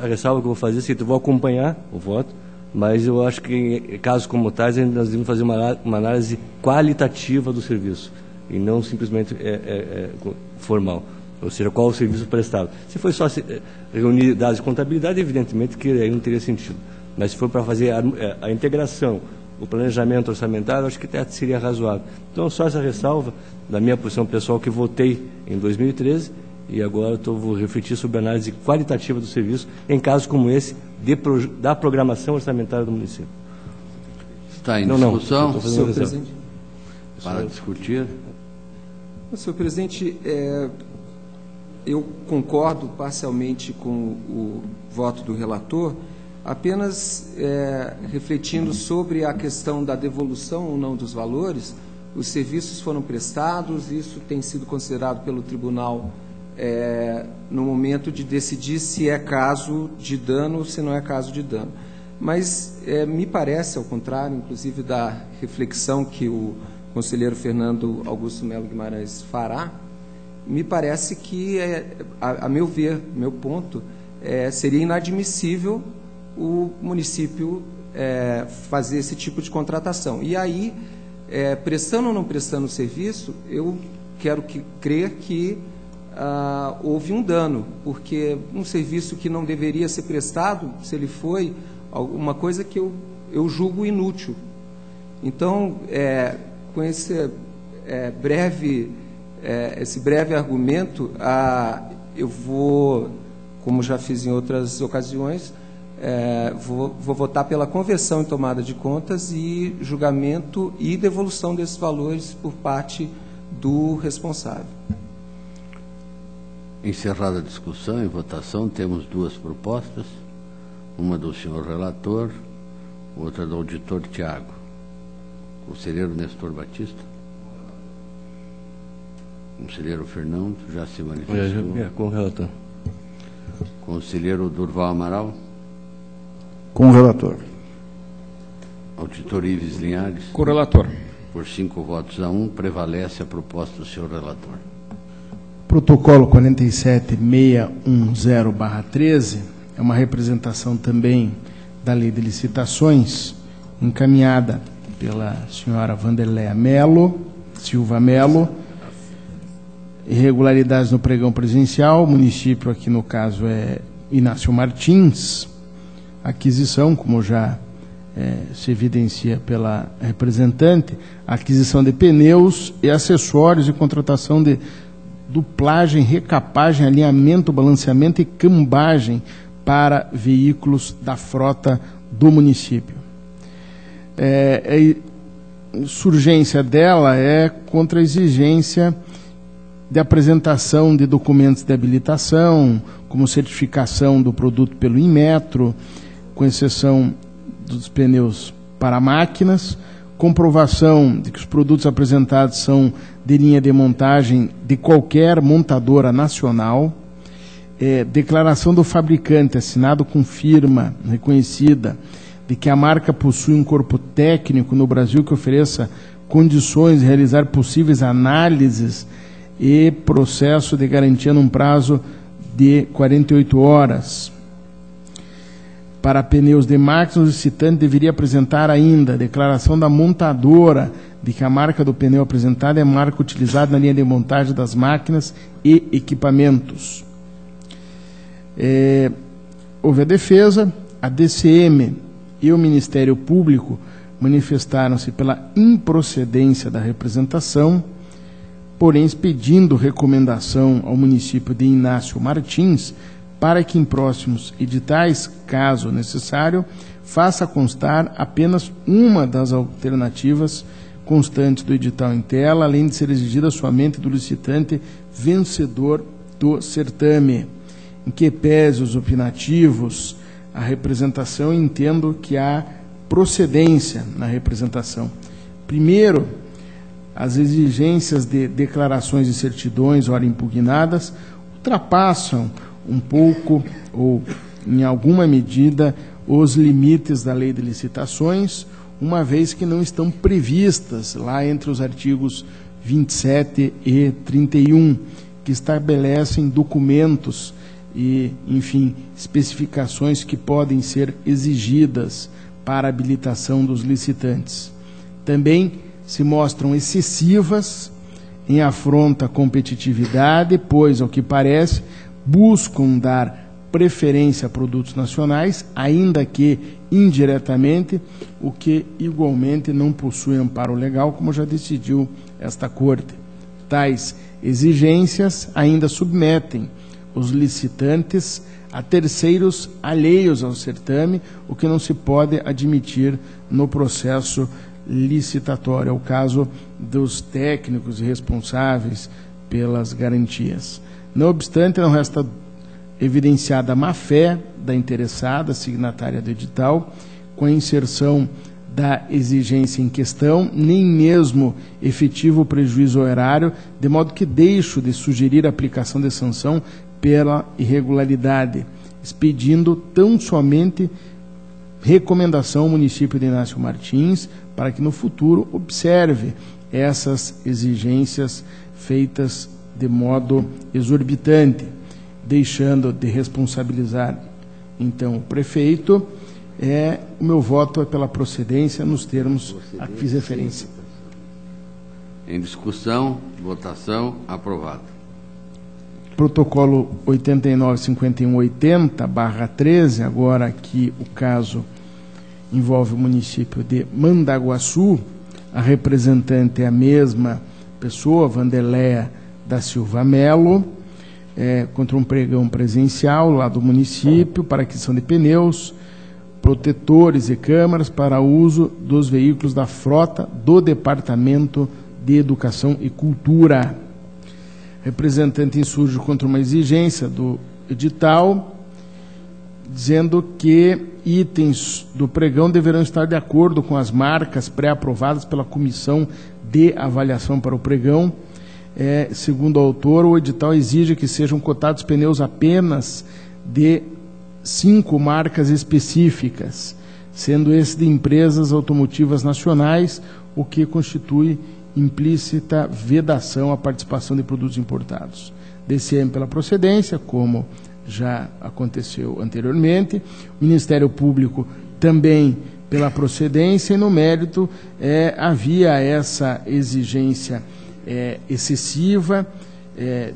a ressalva que eu vou fazer é que eu vou acompanhar o voto, mas eu acho que em casos como tais nós devemos fazer uma análise qualitativa do serviço e não simplesmente formal. Ou seja, qual o serviço prestado. Se foi só reunir dados de contabilidade, evidentemente que aí não teria sentido. Mas se for para fazer a integração, o planejamento orçamentário, acho que até seria razoável. Então, só essa ressalva da minha posição pessoal, que votei em 2013 e agora vou refletir sobre a análise qualitativa do serviço em casos como esse da programação orçamentária do município. Está em discussão? Não, Senhor presidente. Para discutir. Senhor presidente, eu concordo parcialmente com o voto do relator, apenas refletindo sobre a questão da devolução ou não dos valores. Os serviços foram prestados, isso tem sido considerado pelo tribunal no momento de decidir se é caso de dano ou se não é caso de dano. Mas me parece, ao contrário, inclusive da reflexão que o conselheiro Fernando Augusto Melo Guimarães fará, me parece que, a meu ver, meu ponto, seria inadmissível o município fazer esse tipo de contratação. E aí, prestando ou não prestando o serviço, eu quero crer que houve um dano, porque um serviço que não deveria ser prestado, se ele foi, alguma coisa que eu julgo inútil. Então, com esse breve argumento, eu vou, como já fiz em outras ocasiões, vou votar pela conversão em tomada de contas e julgamento e devolução desses valores por parte do responsável. Encerrada a discussão e votação, temos duas propostas, uma do senhor relator, outra do auditor Tiago. Conselheiro Nestor Batista. Conselheiro Fernando, já se manifestou. Com o relator. Conselheiro Durval Amaral. Com o relator. Auditor Ives Linhares. Com o relator. Por 5 votos a 1, prevalece a proposta do senhor relator. Protocolo 47610/13 é uma representação também da Lei de Licitações, encaminhada pela senhora Vanderléa Silva Melo. Irregularidades no pregão presidencial, o município aqui no caso é Inácio Martins. Aquisição, como já se evidencia pela representante, aquisição de pneus e acessórios e contratação de duplagem, recapagem, alinhamento, balanceamento e cambagem para veículos da frota do município. Surgência dela é contra a exigência de apresentação de documentos de habilitação, como certificação do produto pelo Inmetro, com exceção dos pneus para máquinas, comprovação de que os produtos apresentados são de linha de montagem de qualquer montadora nacional, declaração do fabricante assinado com firma reconhecida de que a marca possui um corpo técnico no Brasil que ofereça condições de realizar possíveis análises e processo de garantia num prazo de 48 horas. Para pneus de máquinas, o licitante deveria apresentar ainda a declaração da montadora de que a marca do pneu apresentada é a marca utilizada na linha de montagem das máquinas e equipamentos. Houve a defesa, a DCM e o Ministério Público manifestaram-se pela improcedência da representação, porém expedindo recomendação ao município de Inácio Martins para que em próximos editais, caso necessário, faça constar apenas uma das alternativas constantes do edital em tela, além de ser exigida somente do licitante vencedor do certame. Em que pese os opinativos, a representação, entendo que há procedência na representação. Primeiro, as exigências de declarações e certidões, ora impugnadas, ultrapassam um pouco, ou em alguma medida, os limites da Lei de Licitações, uma vez que não estão previstas lá entre os artigos 27 e 31, que estabelecem documentos e, enfim, especificações que podem ser exigidas para a habilitação dos licitantes. Também se mostram excessivas em afronta à competitividade, pois, ao que parece, buscam dar preferência a produtos nacionais, ainda que indiretamente, o que igualmente não possui amparo legal, como já decidiu esta Corte. Tais exigências ainda submetem os licitantes a terceiros alheios ao certame, o que não se pode admitir no processo licitatório. É o caso dos técnicos responsáveis pelas garantias. Não obstante, não resta evidenciada a má-fé da interessada signatária do edital, com a inserção da exigência em questão, nem mesmo efetivo prejuízo ao erário, de modo que deixo de sugerir a aplicação de sanção pela irregularidade, expedindo tão somente recomendação ao município de Inácio Martins para que no futuro observe essas exigências feitas de modo exorbitante, deixando de responsabilizar então o prefeito. O meu voto é pela procedência nos termos a que fiz referência. Em discussão, votação, aprovado. Protocolo 89.51.80/13, agora que o caso envolve o município de Mandaguaçu, a representante é a mesma pessoa, Vandeléia da Silva Melo, contra um pregão presencial lá do município para aquisição de pneus, protetores e câmaras para uso dos veículos da frota do Departamento de Educação e Cultura. Representante insurge contra uma exigência do edital, dizendo que itens do pregão deverão estar de acordo com as marcas pré-aprovadas pela Comissão de Avaliação para o Pregão. Segundo o autor, o edital exige que sejam cotados pneus apenas de 5 marcas específicas, sendo esse de empresas automotivas nacionais, o que constitui implícita vedação à participação de produtos importados. DCM pela procedência, como já aconteceu anteriormente, o Ministério Público também pela procedência, e no mérito havia essa exigência excessiva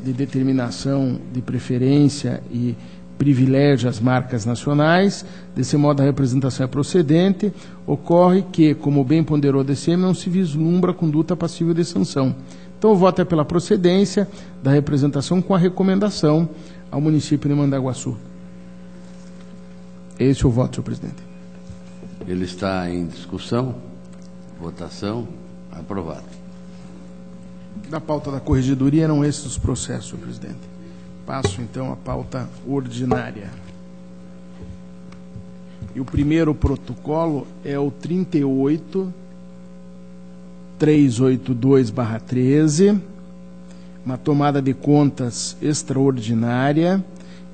de determinação de preferência e privilégio às marcas nacionais. Desse modo, a representação é procedente. Ocorre que, como bem ponderou a DCM, não se vislumbra conduta passível de sanção. Então, o voto é pela procedência da representação com a recomendação ao município de Mandaguaçu. Esse é o voto, senhor presidente. Ele está em discussão, votação, aprovado. Da pauta da corregedoria eram esses os processos, senhor presidente. Passo, então, à pauta ordinária. E o primeiro protocolo é o 38.382/13, uma tomada de contas extraordinária,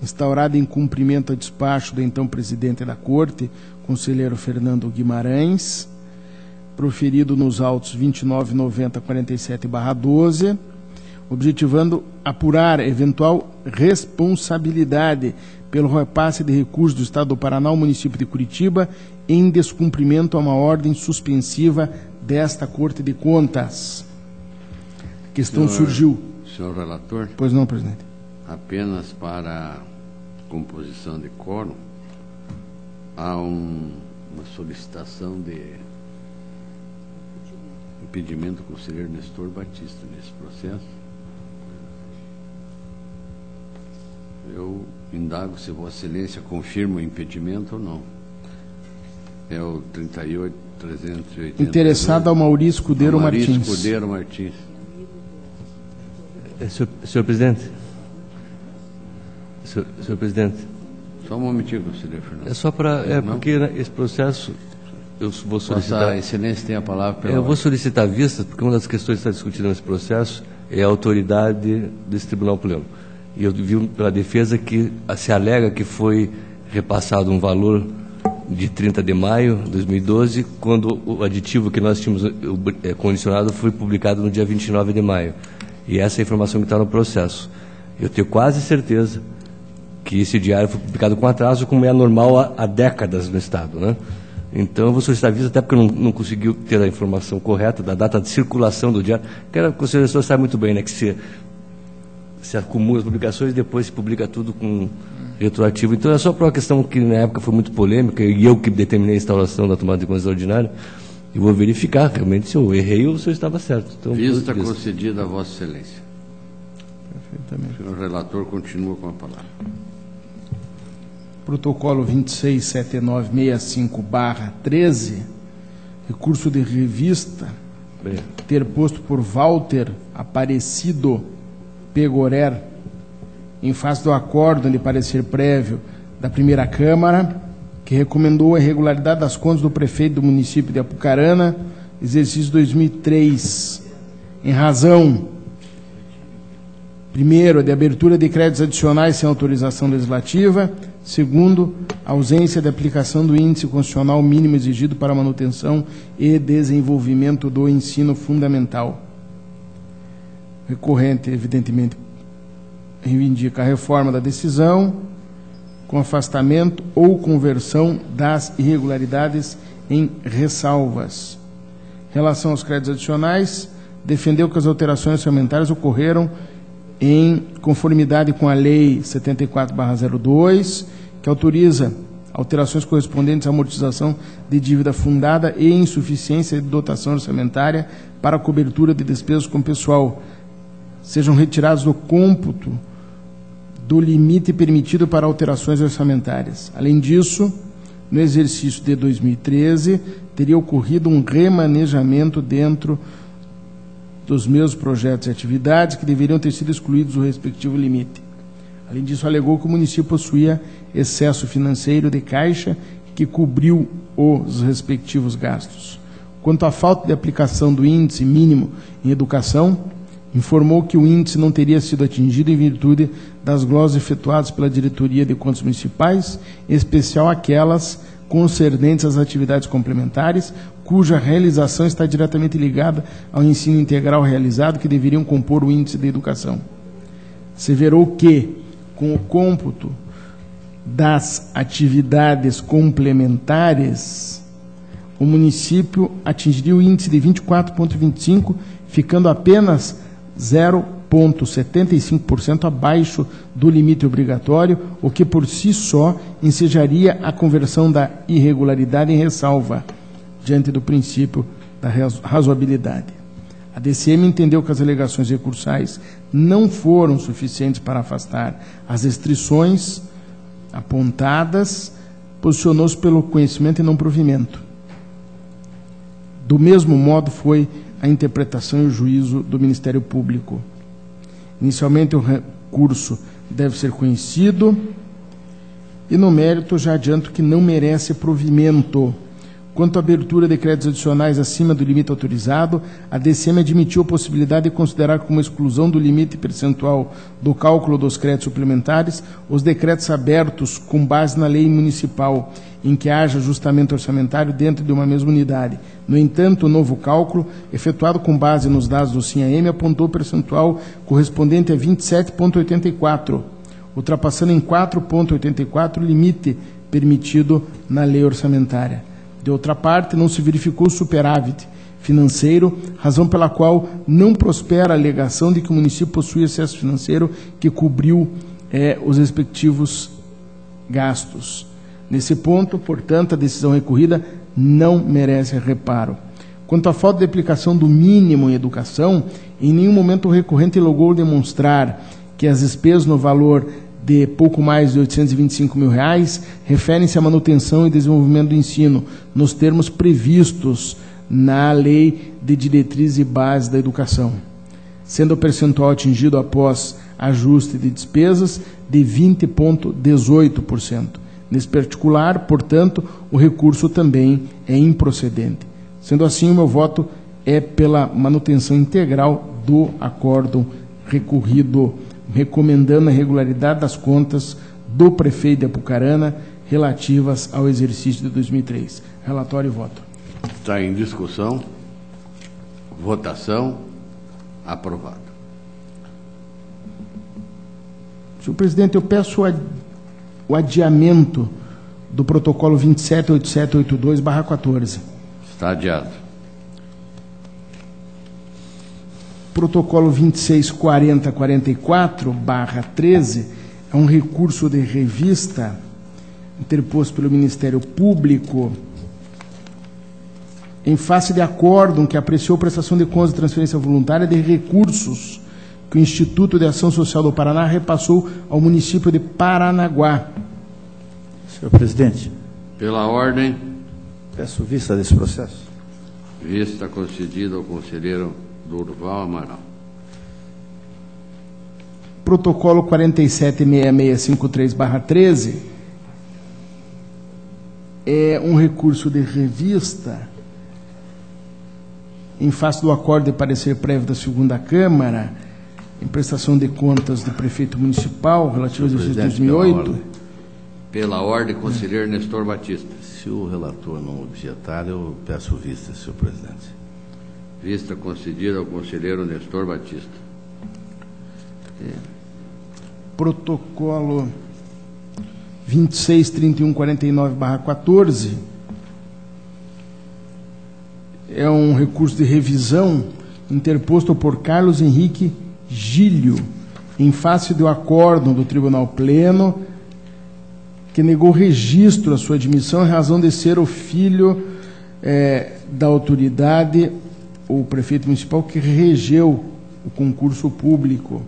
instaurada em cumprimento a despacho do então presidente da Corte, conselheiro Fernando Guimarães, proferido nos autos 29.9047/12, objetivando apurar eventual responsabilidade pelo repasse de recursos do Estado do Paraná ao município de Curitiba em descumprimento a uma ordem suspensiva desta Corte de Contas. A questão surgiu. Senhor relator? Pois não, presidente. Apenas para composição de quórum, há uma solicitação de impedimento do conselheiro Nestor Batista nesse processo. Eu indago se Vossa Excelência confirma o impedimento ou não. É o 38.380. Interessado ao Maurício Escudeiro Martins. Maurício Escudeiro Martins. Senhor presidente. Senhor presidente. Só um momentinho, conselheiro Fernando. É só para... porque esse processo eu vou solicitar... Vossa Excelência tem a palavra. Eu vou solicitar vistas, porque uma das questões que está discutida nesse processo é a autoridade desse Tribunal Pleno. E eu vi pela defesa que se alega que foi repassado um valor de 30 de maio de 2012, quando o aditivo que nós tínhamos condicionado foi publicado no dia 29 de maio. E essa é a informação que está no processo. Eu tenho quase certeza que esse diário foi publicado com atraso, como é normal há décadas no Estado, né? Então, eu vou solicitar vista, até porque eu não consegui ter a informação correta da data de circulação do diário, que o conselheiro sabe muito bem, né, que se acumula as publicações e depois se publica tudo com retroativo. Então, é só por uma questão que na época foi muito polêmica, e eu que determinei a instauração da tomada de contas ordinária, e vou verificar realmente se eu errei ou se eu estava certo. Então, Vista concedida a Vossa Excelência. Perfeitamente. O senhor relator continua com a palavra. Protocolo 267965/13, recurso de revista, interposto por Walter Aparecido Pegorer, em face do acórdão de parecer prévio da primeira Câmara, que recomendou a irregularidade das contas do prefeito do município de Apucarana, exercício 2003, em razão, primeiro, de abertura de créditos adicionais sem autorização legislativa; segundo, ausência de aplicação do índice constitucional mínimo exigido para a manutenção e desenvolvimento do ensino fundamental. O recorrente, evidentemente, reivindica a reforma da decisão, com afastamento ou conversão das irregularidades em ressalvas. Em relação aos créditos adicionais, defendeu que as alterações orçamentárias ocorreram em conformidade com a Lei 74/02, que autoriza alterações correspondentes à amortização de dívida fundada e insuficiência de dotação orçamentária para a cobertura de despesas com pessoal, sejam retirados do cômputo do limite permitido para alterações orçamentárias. Além disso, no exercício de 2013, teria ocorrido um remanejamento dentro dos meus projetos e atividades que deveriam ter sido excluídos do respectivo limite. Além disso, alegou que o município possuía excesso financeiro de caixa que cobriu os respectivos gastos. Quanto à falta de aplicação do índice mínimo em educação, informou que o índice não teria sido atingido em virtude das glosas efetuadas pela Diretoria de Contas Municipais, em especial aquelas concernentes às atividades complementares, cuja realização está diretamente ligada ao ensino integral realizado, que deveriam compor o índice de educação. Asseverou que, com o cômputo das atividades complementares, o município atingiria o índice de 24,25, ficando apenas 0,75% abaixo do limite obrigatório, o que por si só ensejaria a conversão da irregularidade em ressalva, diante do princípio da razoabilidade. A DCM entendeu que as alegações recursais não foram suficientes para afastar as restrições apontadas, posicionou-se pelo conhecimento e não provimento. Do mesmo modo foi a interpretação e o juízo do Ministério Público. Inicialmente, o recurso deve ser conhecido e, no mérito, já adianto que não merece provimento. Quanto à abertura de créditos adicionais acima do limite autorizado, a DCM admitiu a possibilidade de considerar como exclusão do limite percentual do cálculo dos créditos suplementares os decretos abertos com base na lei municipal, em que haja ajustamento orçamentário dentro de uma mesma unidade. No entanto, o novo cálculo, efetuado com base nos dados do SINAM, apontou percentual correspondente a 27,84, ultrapassando em 4,84 o limite permitido na lei orçamentária. De outra parte, não se verificou superávit financeiro, razão pela qual não prospera a alegação de que o município possui excesso financeiro que cobriu os respectivos gastos. Nesse ponto, portanto, a decisão recorrida não merece reparo. Quanto à falta de aplicação do mínimo em educação, em nenhum momento o recorrente logrou demonstrar que as despesas no valor de pouco mais de R$ 825 mil referem-se à manutenção e desenvolvimento do ensino, nos termos previstos na Lei de Diretrizes e Bases da Educação, sendo o percentual atingido após ajuste de despesas de 20,18%. Nesse particular, portanto, o recurso também é improcedente. Sendo assim, o meu voto é pela manutenção integral do acórdão recorrido, recomendando a regularidade das contas do prefeito de Apucarana relativas ao exercício de 2003. Relatório e voto. Está em discussão. Votação. Aprovado. Senhor presidente, eu peço o adiamento do protocolo 278782/14. Está adiado. Protocolo 264044/13 é um recurso de revista interposto pelo Ministério Público em face de acórdão que apreciou prestação de contas de transferência voluntária de recursos que o Instituto de Ação Social do Paraná repassou ao município de Paranaguá. Senhor presidente, Pela ordem, peço vista desse processo. vista concedida ao conselheiro Durval Amaral. Protocolo 476653/13 é um recurso de revista em face do acordo de parecer prévio da segunda Câmara em prestação de contas do prefeito municipal relativo ao exercício de 2008. Pela ordem, conselheiro Nestor Batista. Se o relator não objetar, eu peço vista, senhor presidente. Vista concedida ao conselheiro Nestor Batista. Protocolo 263149/14 é um recurso de revisão interposto por Carlos Henrique Gílio, em face do acórdão do Tribunal Pleno, que negou registro à sua admissão em razão de ser o filho da autoridade, o prefeito municipal, que regeu o concurso público.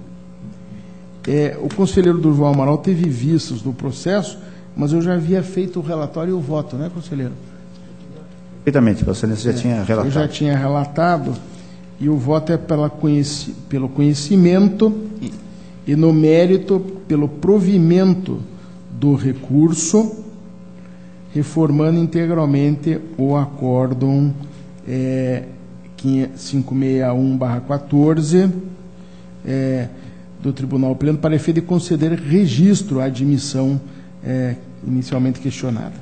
O conselheiro Durval Amaral teve vistas do processo, mas eu já havia feito o relatório e o voto, né, conselheiro? Perfeitamente, o senhor já tinha relatado. Eu já tinha relatado, e o voto é pelo conhecimento e, no mérito, pelo provimento do recurso, reformando integralmente o acórdão 561/14 do Tribunal Pleno para efeito de conceder registro à admissão inicialmente questionada.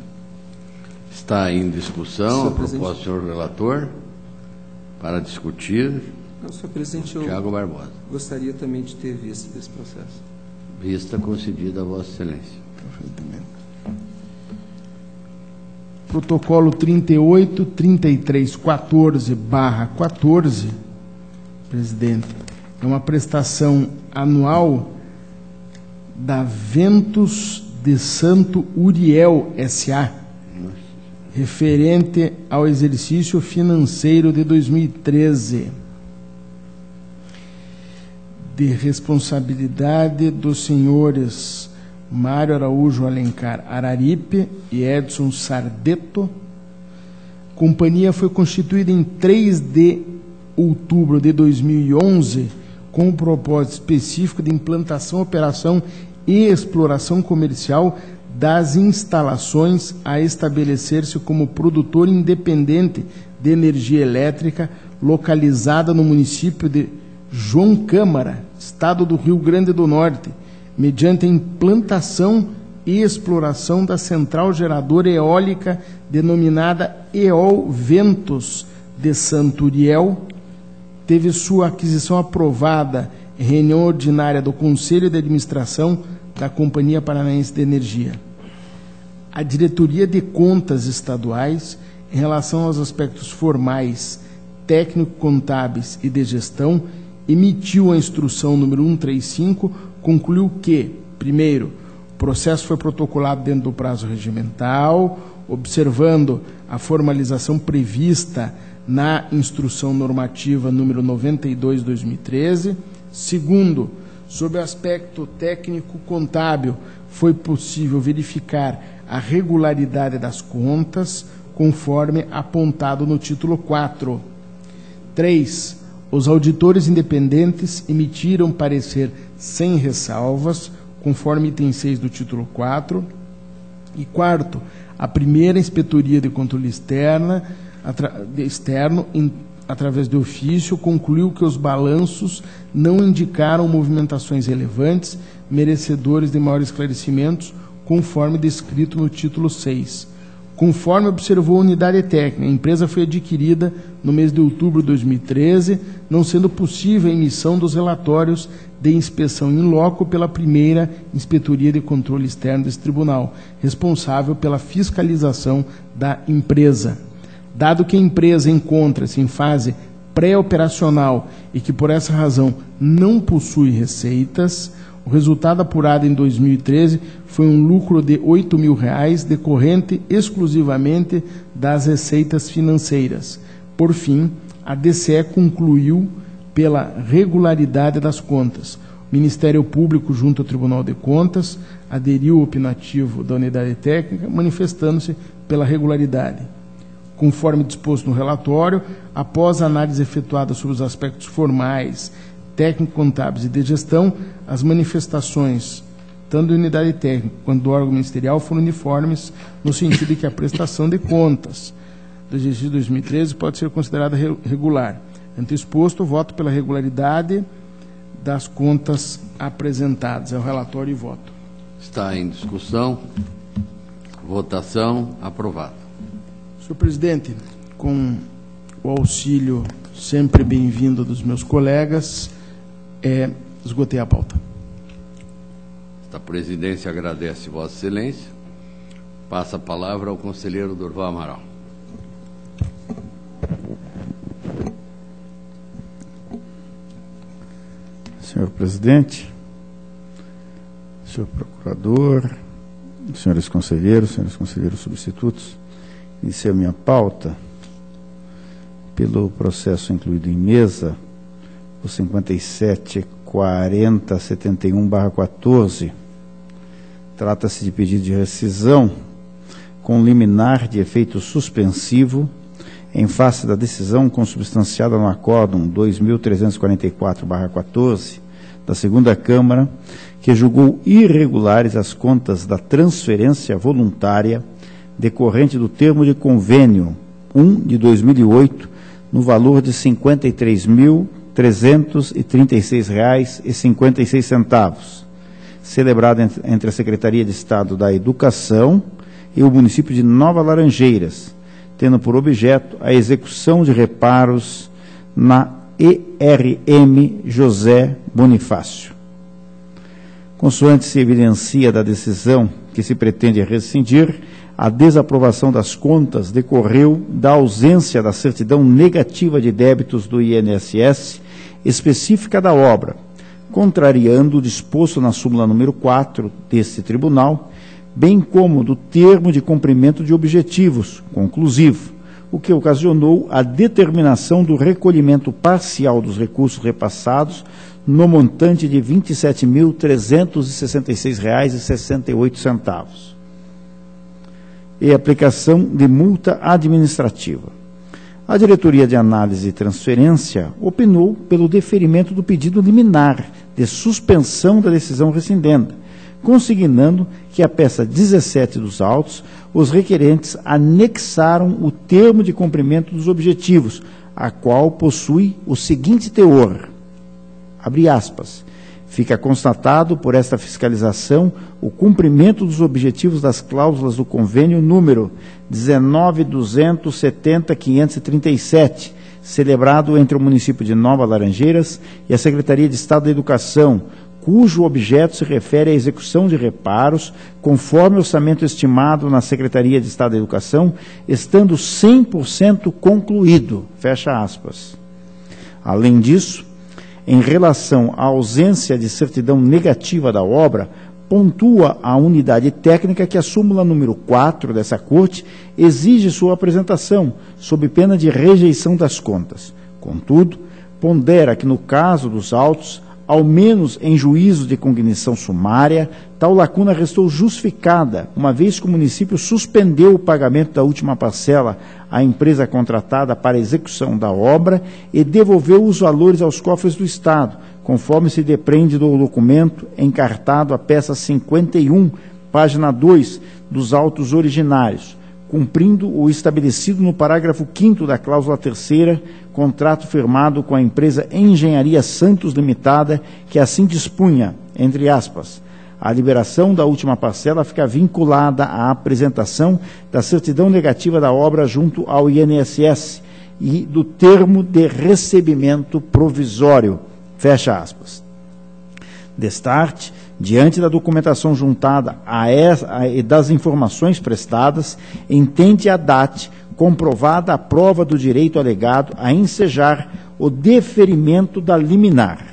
Está em discussão a proposta do senhor relator para discutir. Não, senhor presidente, eu Tiago Barbosa. gostaria também de ter visto desse processo. Vista concedida a Vossa Excelência. Perfeitamente. Protocolo 383314/14, presidente, é uma prestação anual da Ventos de Santo Uriel S.A., referente ao exercício financeiro de 2013, de responsabilidade dos senhores Mário Araújo Alencar Araripe e Edson Sardeto. A companhia foi constituída em 3 de outubro de 2011 com um propósito específico de implantação, operação e exploração comercial das instalações a estabelecer-se como produtor independente de energia elétrica, localizada no município de João Câmara, estado do Rio Grande do Norte, mediante a implantação e exploração da central geradora eólica denominada Eol Ventos de Santo Uriel, teve sua aquisição aprovada em reunião ordinária do Conselho de Administração da Companhia Paranaense de Energia. A Diretoria de Contas Estaduais, em relação aos aspectos formais, técnico-contábeis e de gestão, emitiu a instrução número 135, concluiu que, primeiro, o processo foi protocolado dentro do prazo regimental, observando a formalização prevista na instrução normativa número 92/2013. Segundo, sob o aspecto técnico-contábil, foi possível verificar a regularidade das contas, conforme apontado no título 4. 3. Os auditores independentes emitiram parecer sem ressalvas, conforme item 6 do título 4. E quarto, a primeira inspetoria de controle externo, através de ofício, concluiu que os balanços não indicaram movimentações relevantes, merecedores de maiores esclarecimentos, conforme descrito no título 6. Conforme observou a unidade técnica, a empresa foi adquirida no mês de outubro de 2013, não sendo possível a emissão dos relatórios de inspeção in loco pela primeira inspetoria de controle externo desse tribunal, responsável pela fiscalização da empresa. Dado que a empresa encontra-se em fase pré-operacional e que, por essa razão, não possui receitas, O resultado apurado em 2013 foi um lucro de R$ 8.000, decorrente exclusivamente das receitas financeiras. Por fim, a DCE concluiu pela regularidade das contas. O Ministério Público, junto ao Tribunal de Contas, aderiu ao opinativo da unidade técnica, manifestando-se pela regularidade. Conforme disposto no relatório, após a análise efetuada sobre os aspectos formais, técnico-contábeis e de gestão, as manifestações, tanto da unidade técnica quanto do órgão ministerial, foram uniformes no sentido de que a prestação de contas do exercício de 2013 pode ser considerada regular. Ante o exposto, voto pela regularidade das contas apresentadas. É o relatório e voto. Está em discussão. Votação. Aprovado. Senhor presidente, com o auxílio sempre bem-vindo dos meus colegas, esgotei a pauta. A presidência agradece Vossa Excelência. Passa a palavra ao conselheiro Durval Amaral. Senhor presidente, senhor procurador, senhores conselheiros substitutos, iniciei a minha pauta pelo processo incluído em mesa, o 574071/14. Trata-se de pedido de rescisão com liminar de efeito suspensivo em face da decisão consubstanciada no Acórdão 2344/14 da Segunda Câmara, que julgou irregulares as contas da transferência voluntária decorrente do termo de convênio 1 de 2008, no valor de R$ 53.336,56, celebrado entre a Secretaria de Estado da Educação e o município de Nova Laranjeiras, tendo por objeto a execução de reparos na ERM José Bonifácio. Consoante se evidencia da decisão que se pretende rescindir, a desaprovação das contas decorreu da ausência da certidão negativa de débitos do INSS específica da obra, contrariando o disposto na súmula número 4 deste tribunal, bem como do termo de cumprimento de objetivos conclusivo, o que ocasionou a determinação do recolhimento parcial dos recursos repassados no montante de R$ 27.366,68 e aplicação de multa administrativa. A Diretoria de Análise e Transferência opinou pelo deferimento do pedido liminar de suspensão da decisão rescindenda, consignando que a peça 17 dos autos, os requerentes anexaram o termo de cumprimento dos objetivos, a qual possui o seguinte teor, abre aspas, fica constatado por esta fiscalização o cumprimento dos objetivos das cláusulas do convênio número 19.270.537, celebrado entre o município de Nova Laranjeiras e a Secretaria de Estado da Educação, cujo objeto se refere à execução de reparos, conforme o orçamento estimado na Secretaria de Estado da Educação, estando 100% concluído, fecha aspas. Além disso, em relação à ausência de certidão negativa da obra, pontua a unidade técnica que a súmula número 4 dessa Corte exige sua apresentação, sob pena de rejeição das contas. Contudo, pondera que no caso dos autos, ao menos em juízo de cognição sumária, tal lacuna restou justificada, uma vez que o município suspendeu o pagamento da última parcela à empresa contratada para a execução da obra e devolveu os valores aos cofres do Estado, conforme se depreende do documento encartado à peça 51, página 2, dos autos originários, cumprindo o estabelecido no parágrafo 5º da cláusula 3ª, contrato firmado com a empresa Engenharia Santos Limitada, que assim dispunha, entre aspas, a liberação da última parcela fica vinculada à apresentação da certidão negativa da obra junto ao INSS e do termo de recebimento provisório, fecha aspas. Destarte, diante da documentação juntada e das informações prestadas, entende a DAT comprovada a prova do direito alegado a ensejar o deferimento da liminar.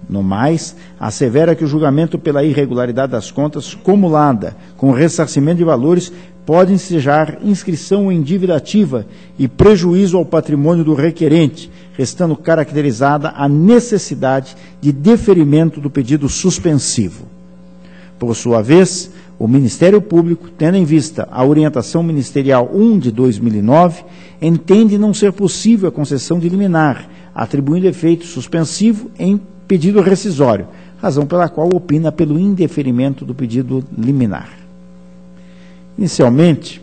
No mais, assevera que o julgamento pela irregularidade das contas cumulada com ressarcimento de valores pode ensejar inscrição em dívida ativa e prejuízo ao patrimônio do requerente, restando caracterizada a necessidade de deferimento do pedido suspensivo. Por sua vez, o Ministério Público, tendo em vista a orientação ministerial 1 de 2009, entende não ser possível a concessão de liminar, atribuindo efeito suspensivo em pedido rescisório, razão pela qual opina pelo indeferimento do pedido liminar. Inicialmente,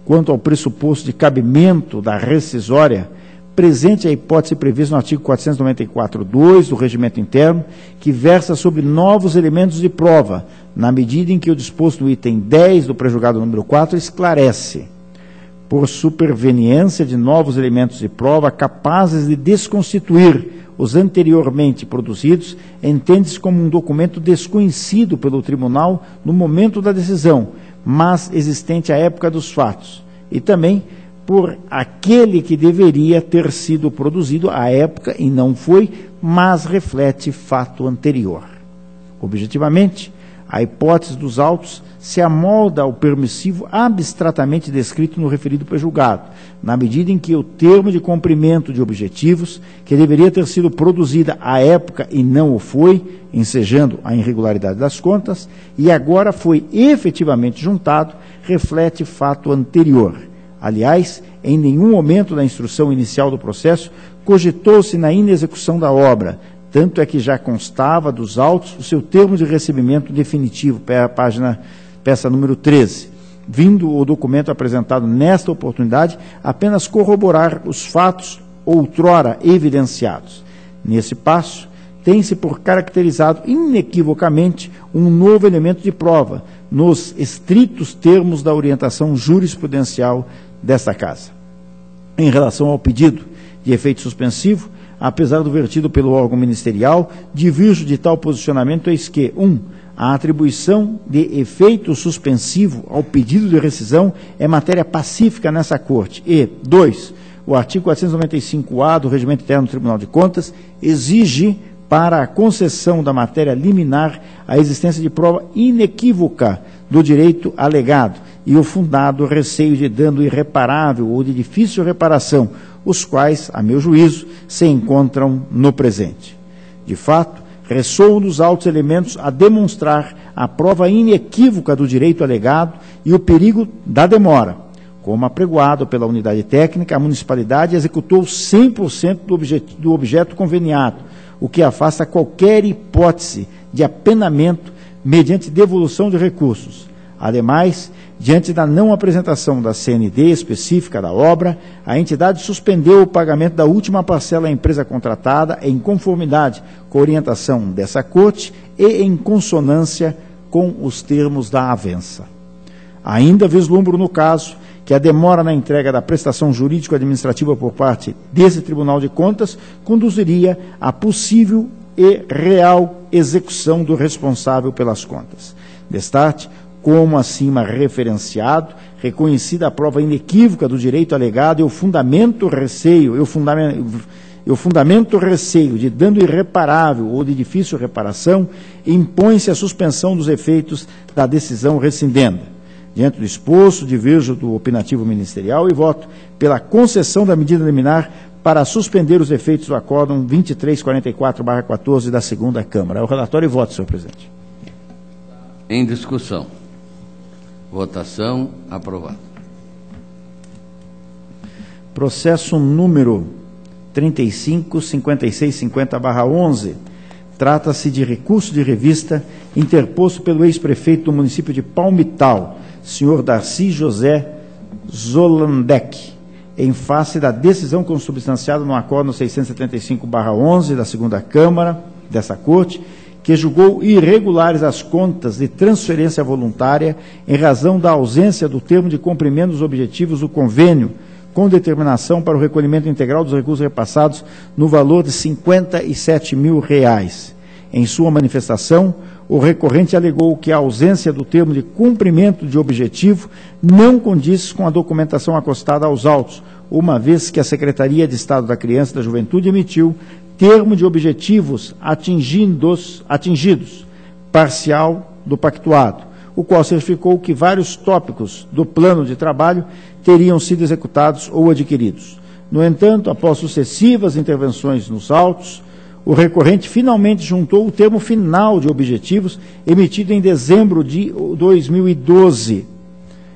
quanto ao pressuposto de cabimento da rescisória, presente a hipótese prevista no artigo 494.2 do Regimento Interno, que versa sobre novos elementos de prova, na medida em que o disposto no item 10 do pré-julgado número 4 esclarece, por superveniência de novos elementos de prova capazes de desconstituir os anteriormente produzidos, entende-se como um documento desconhecido pelo tribunal no momento da decisão, mas existente à época dos fatos, e também por aquele que deveria ter sido produzido à época e não foi, mas reflete fato anterior. Objetivamente, a hipótese dos autos se amolda ao permissivo abstratamente descrito no referido pré-julgado, na medida em que o termo de cumprimento de objetivos, que deveria ter sido produzida à época e não o foi, ensejando a irregularidade das contas, e agora foi efetivamente juntado, reflete fato anterior. Aliás, em nenhum momento da instrução inicial do processo cogitou-se na inexecução da obra, tanto é que já constava dos autos o seu termo de recebimento definitivo, peça número 13, vindo o documento apresentado nesta oportunidade apenas corroborar os fatos outrora evidenciados. Nesse passo, tem-se por caracterizado inequivocamente um novo elemento de prova, nos estritos termos da orientação jurisprudencial desta Casa. Em relação ao pedido de efeito suspensivo, apesar do vertido pelo órgão ministerial, diverjo de tal posicionamento eis que, 1. A atribuição de efeito suspensivo ao pedido de rescisão é matéria pacífica nessa Corte e, 2. O artigo 495-A do Regimento Interno do Tribunal de Contas exige para a concessão da matéria liminar a existência de prova inequívoca do direito alegado e o fundado receio de dano irreparável ou de difícil reparação, os quais, a meu juízo, se encontram no presente. De fato, ressoam nos autos elementos a demonstrar a prova inequívoca do direito alegado e o perigo da demora. Como apregoado pela unidade técnica, a municipalidade executou 100% do objeto conveniado, o que afasta qualquer hipótese de apenamento mediante devolução de recursos. Ademais, diante da não apresentação da CND específica da obra, a entidade suspendeu o pagamento da última parcela à empresa contratada em conformidade com a orientação dessa Corte e em consonância com os termos da avença. Ainda vislumbro no caso que a demora na entrega da prestação jurídico-administrativa por parte desse Tribunal de Contas conduziria a possível e real execução do responsável pelas contas. Destarte, como acima referenciado, reconhecida a prova inequívoca do direito alegado e o fundamento receio de dano irreparável ou de difícil reparação, impõe-se a suspensão dos efeitos da decisão rescindenda. Diante do exposto, diverjo do opinativo ministerial e voto pela concessão da medida liminar para suspender os efeitos do acórdão 2344/14 da segunda Câmara. É o relatório e voto, senhor presidente. Em discussão. Votação aprovado. Processo número 355650/11. Trata-se de recurso de revista interposto pelo ex-prefeito do município de Palmital, senhor Darcy José Zolandec, em face da decisão consubstanciada no acórdão 675/11 da segunda Câmara dessa Corte, que julgou irregulares as contas de transferência voluntária em razão da ausência do termo de cumprimento dos objetivos do convênio, com determinação para o recolhimento integral dos recursos repassados no valor de R$ 57 mil. Em sua manifestação, o recorrente alegou que a ausência do termo de cumprimento de objetivo não condiz com a documentação acostada aos autos, uma vez que a Secretaria de Estado da Criança e da Juventude emitiu, termo de objetivos atingidos, parcial do pactuado, o qual certificou que vários tópicos do plano de trabalho teriam sido executados ou adquiridos. No entanto, após sucessivas intervenções nos autos, o recorrente finalmente juntou o termo final de objetivos emitido em dezembro de 2012.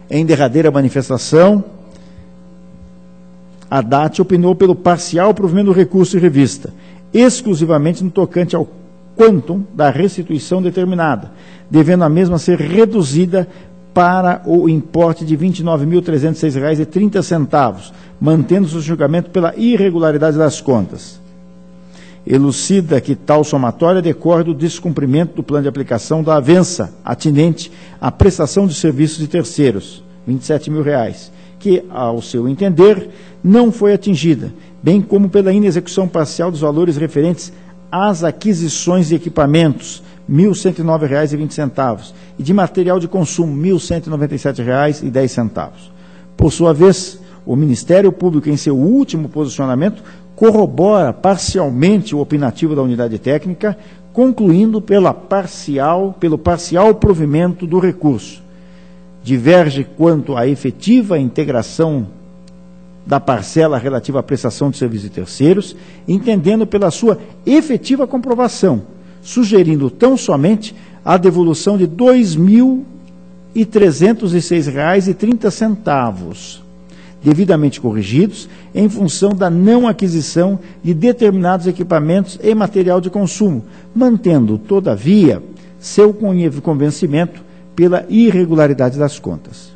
Em derradeira manifestação, a DAT opinou pelo parcial provimento do recurso em revista, exclusivamente no tocante ao quantum da restituição determinada, devendo a mesma ser reduzida para o importe de R$ 29.306,30, mantendo-se o julgamento pela irregularidade das contas. Elucida que tal somatória decorre do descumprimento do plano de aplicação da avença atinente à prestação de serviços de terceiros, R$ 27.000, que, ao seu entender, não foi atingida, bem como pela inexecução parcial dos valores referentes às aquisições de equipamentos, R$ 1.109,20, e de material de consumo, R$ 1.197,10. Por sua vez, o Ministério Público, em seu último posicionamento, corrobora parcialmente o opinativo da unidade técnica, concluindo pelo parcial provimento do recurso. Diverge quanto à efetiva integração da parcela relativa à prestação de serviços de terceiros, entendendo pela sua efetiva comprovação, sugerindo tão somente a devolução de R$ 2.306,30, devidamente corrigidos, em função da não aquisição de determinados equipamentos e material de consumo, mantendo, todavia, seu convencimento pela irregularidade das contas.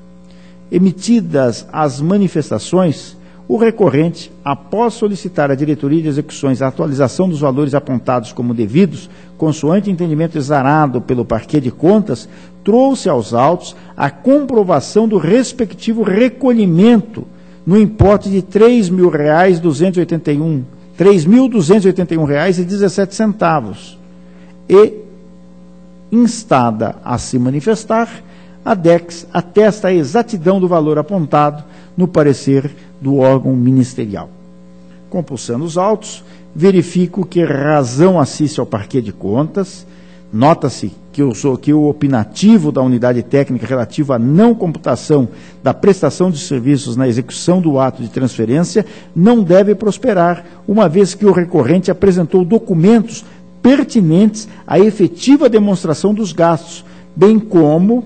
Emitidas as manifestações, o recorrente, após solicitar à diretoria de execuções a atualização dos valores apontados como devidos, consoante entendimento exarado pelo parquê de contas, trouxe aos autos a comprovação do respectivo recolhimento no importe de R$ 3.281,17 e, instada a se manifestar, a DEX atesta a exatidão do valor apontado no parecer do órgão ministerial. Compulsando os autos, verifico que razão assiste ao parquê de contas. Nota-se que o opinativo da unidade técnica relativo à não computação da prestação de serviços na execução do ato de transferência não deve prosperar, uma vez que o recorrente apresentou documentos pertinentes à efetiva demonstração dos gastos, bem como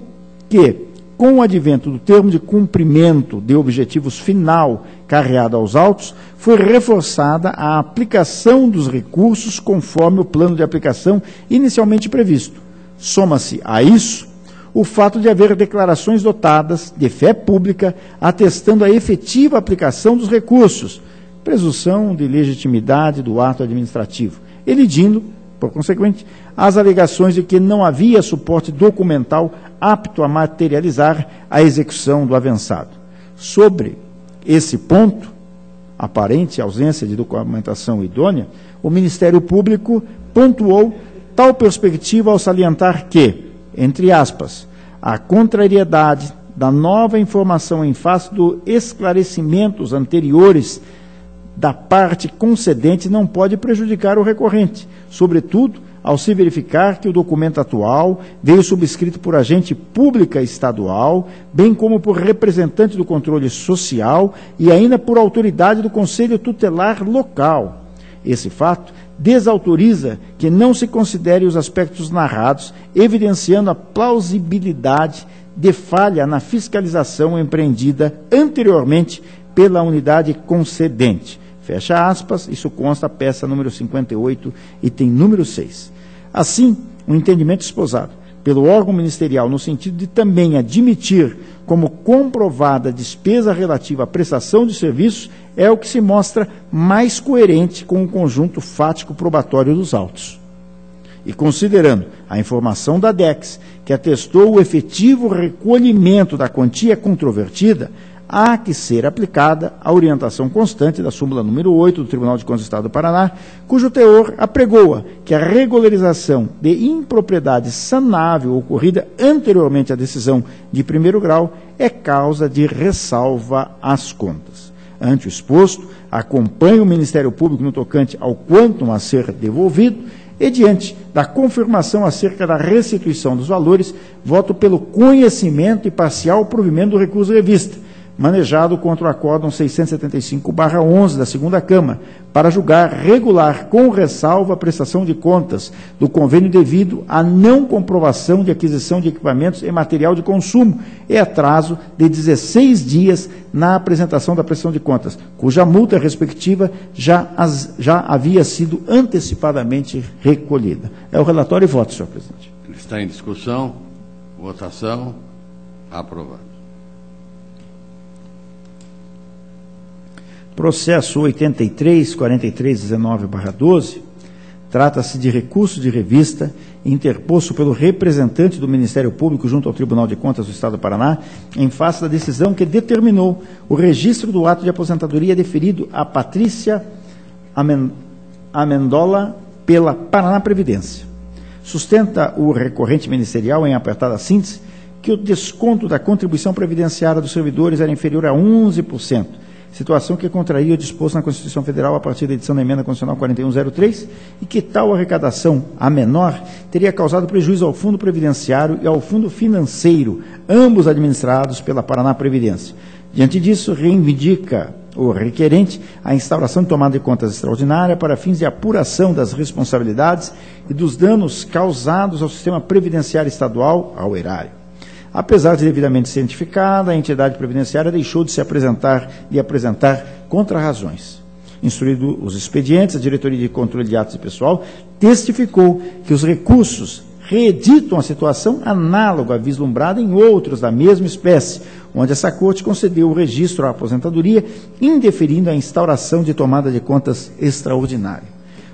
que, com o advento do termo de cumprimento de objetivos final carreado aos autos, foi reforçada a aplicação dos recursos conforme o plano de aplicação inicialmente previsto. Soma-se a isso o fato de haver declarações dotadas de fé pública atestando a efetiva aplicação dos recursos, presunção de legitimidade do ato administrativo, elidindo, por consequente, as alegações de que não havia suporte documental apto a materializar a execução do avançado. Sobre esse ponto, aparente ausência de documentação idônea, o Ministério Público pontuou tal perspectiva ao salientar que, entre aspas, a contrariedade da nova informação em face dos esclarecimentos anteriores da parte concedente não pode prejudicar o recorrente, sobretudo ao se verificar que o documento atual veio subscrito por agente pública estadual, bem como por representante do controle social e ainda por autoridade do Conselho Tutelar local. Esse fato desautoriza que não se considere os aspectos narrados, evidenciando a plausibilidade de falha na fiscalização empreendida anteriormente pela unidade concedente. Fecha aspas, isso consta a peça número 58, item número 6. Assim, o entendimento esposado pelo órgão ministerial no sentido de também admitir como comprovada a despesa relativa à prestação de serviços é o que se mostra mais coerente com o conjunto fático probatório dos autos. E considerando a informação da DEX, que atestou o efetivo recolhimento da quantia controvertida, há que ser aplicada a orientação constante da súmula número 8 do Tribunal de Contas do Estado do Paraná, cujo teor apregoa que a regularização de impropriedade sanável ocorrida anteriormente à decisão de primeiro grau é causa de ressalva às contas. Ante o exposto, acompanha o Ministério Público no tocante ao quantum a ser devolvido e, diante da confirmação acerca da restituição dos valores, voto pelo conhecimento e parcial provimento do recurso revista, manejado contra o Acórdão 675/11 da segunda Câmara, para julgar regular com ressalva a prestação de contas do convênio devido à não comprovação de aquisição de equipamentos e material de consumo e atraso de 16 dias na apresentação da prestação de contas, cuja multa respectiva já havia sido antecipadamente recolhida. É o relatório e voto, senhor presidente. Está em discussão. Votação. Aprovado. Processo 83.4319/12, trata-se de recurso de revista interposto pelo representante do Ministério Público junto ao Tribunal de Contas do Estado do Paraná, em face da decisão que determinou o registro do ato de aposentadoria deferido a Patrícia Amendola pela Paraná Previdência. Sustenta o recorrente ministerial, em apertada síntese, que o desconto da contribuição previdenciária dos servidores era inferior a 11%, situação que contraria o disposto na Constituição Federal a partir da edição da Emenda Constitucional 4103, e que tal arrecadação, a menor, teria causado prejuízo ao Fundo Previdenciário e ao Fundo Financeiro, ambos administrados pela Paraná Previdência. Diante disso, reivindica o requerente a instauração de tomada de contas extraordinária para fins de apuração das responsabilidades e dos danos causados ao sistema previdenciário estadual, ao erário. Apesar de devidamente cientificada, a entidade previdenciária deixou de apresentar contrarrazões. Instruído os expedientes, a Diretoria de Controle de Atos de Pessoal testificou que os recursos reeditam a situação análoga à vislumbrada em outros da mesma espécie, onde essa Corte concedeu o registro à aposentadoria, indeferindo a instauração de tomada de contas extraordinária.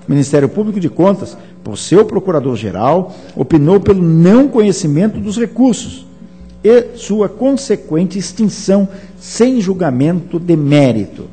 O Ministério Público de Contas, por seu Procurador-Geral, opinou pelo não conhecimento dos recursos e sua consequente extinção sem julgamento de mérito,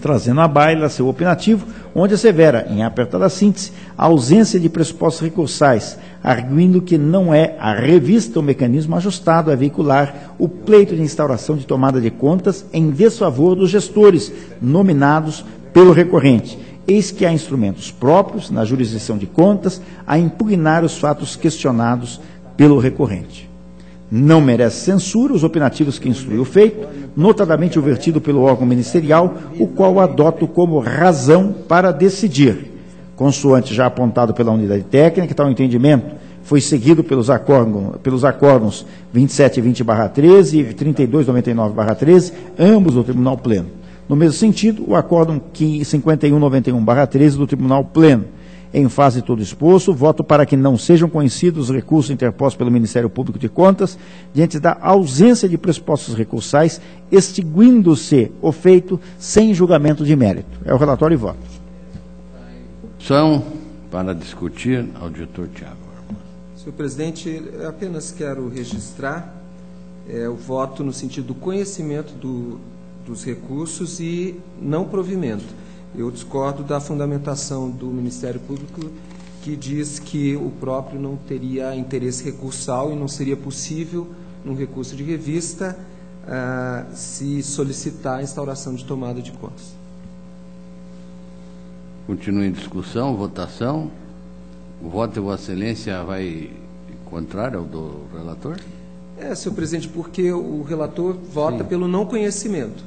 trazendo à baila seu opinativo, onde assevera, em apertada síntese, a ausência de pressupostos recursais, arguindo que não é a revista o mecanismo ajustado a veicular o pleito de instauração de tomada de contas em desfavor dos gestores nominados pelo recorrente, eis que há instrumentos próprios, na jurisdição de contas, a impugnar os fatos questionados pelo recorrente. Não merece censura os opinativos que instrui o feito, notadamente o vertido pelo órgão ministerial, o qual adoto como razão para decidir. Consoante já apontado pela unidade técnica, tal entendimento foi seguido pelos acórdãos 2720/13 e 3299/13, ambos do Tribunal Pleno. No mesmo sentido, o acórdão 5191/13 do Tribunal Pleno. Em face de todo exposto, voto para que não sejam conhecidos os recursos interpostos pelo Ministério Público de Contas, diante da ausência de pressupostos recursais, extinguindo-se o feito sem julgamento de mérito. É o relatório e voto. São para discutir, auditor Tiago. Senhor presidente, eu apenas quero registrar o voto no sentido do conhecimento dos recursos e não provimento. Eu discordo da fundamentação do Ministério Público, que diz que o próprio não teria interesse recursal e não seria possível, num recurso de revista, se solicitar a instauração de tomada de contas. Continua em discussão, votação. O voto de Vossa Excelência vai contrário ao do relator? Senhor presidente, porque o relator vota pelo não conhecimento.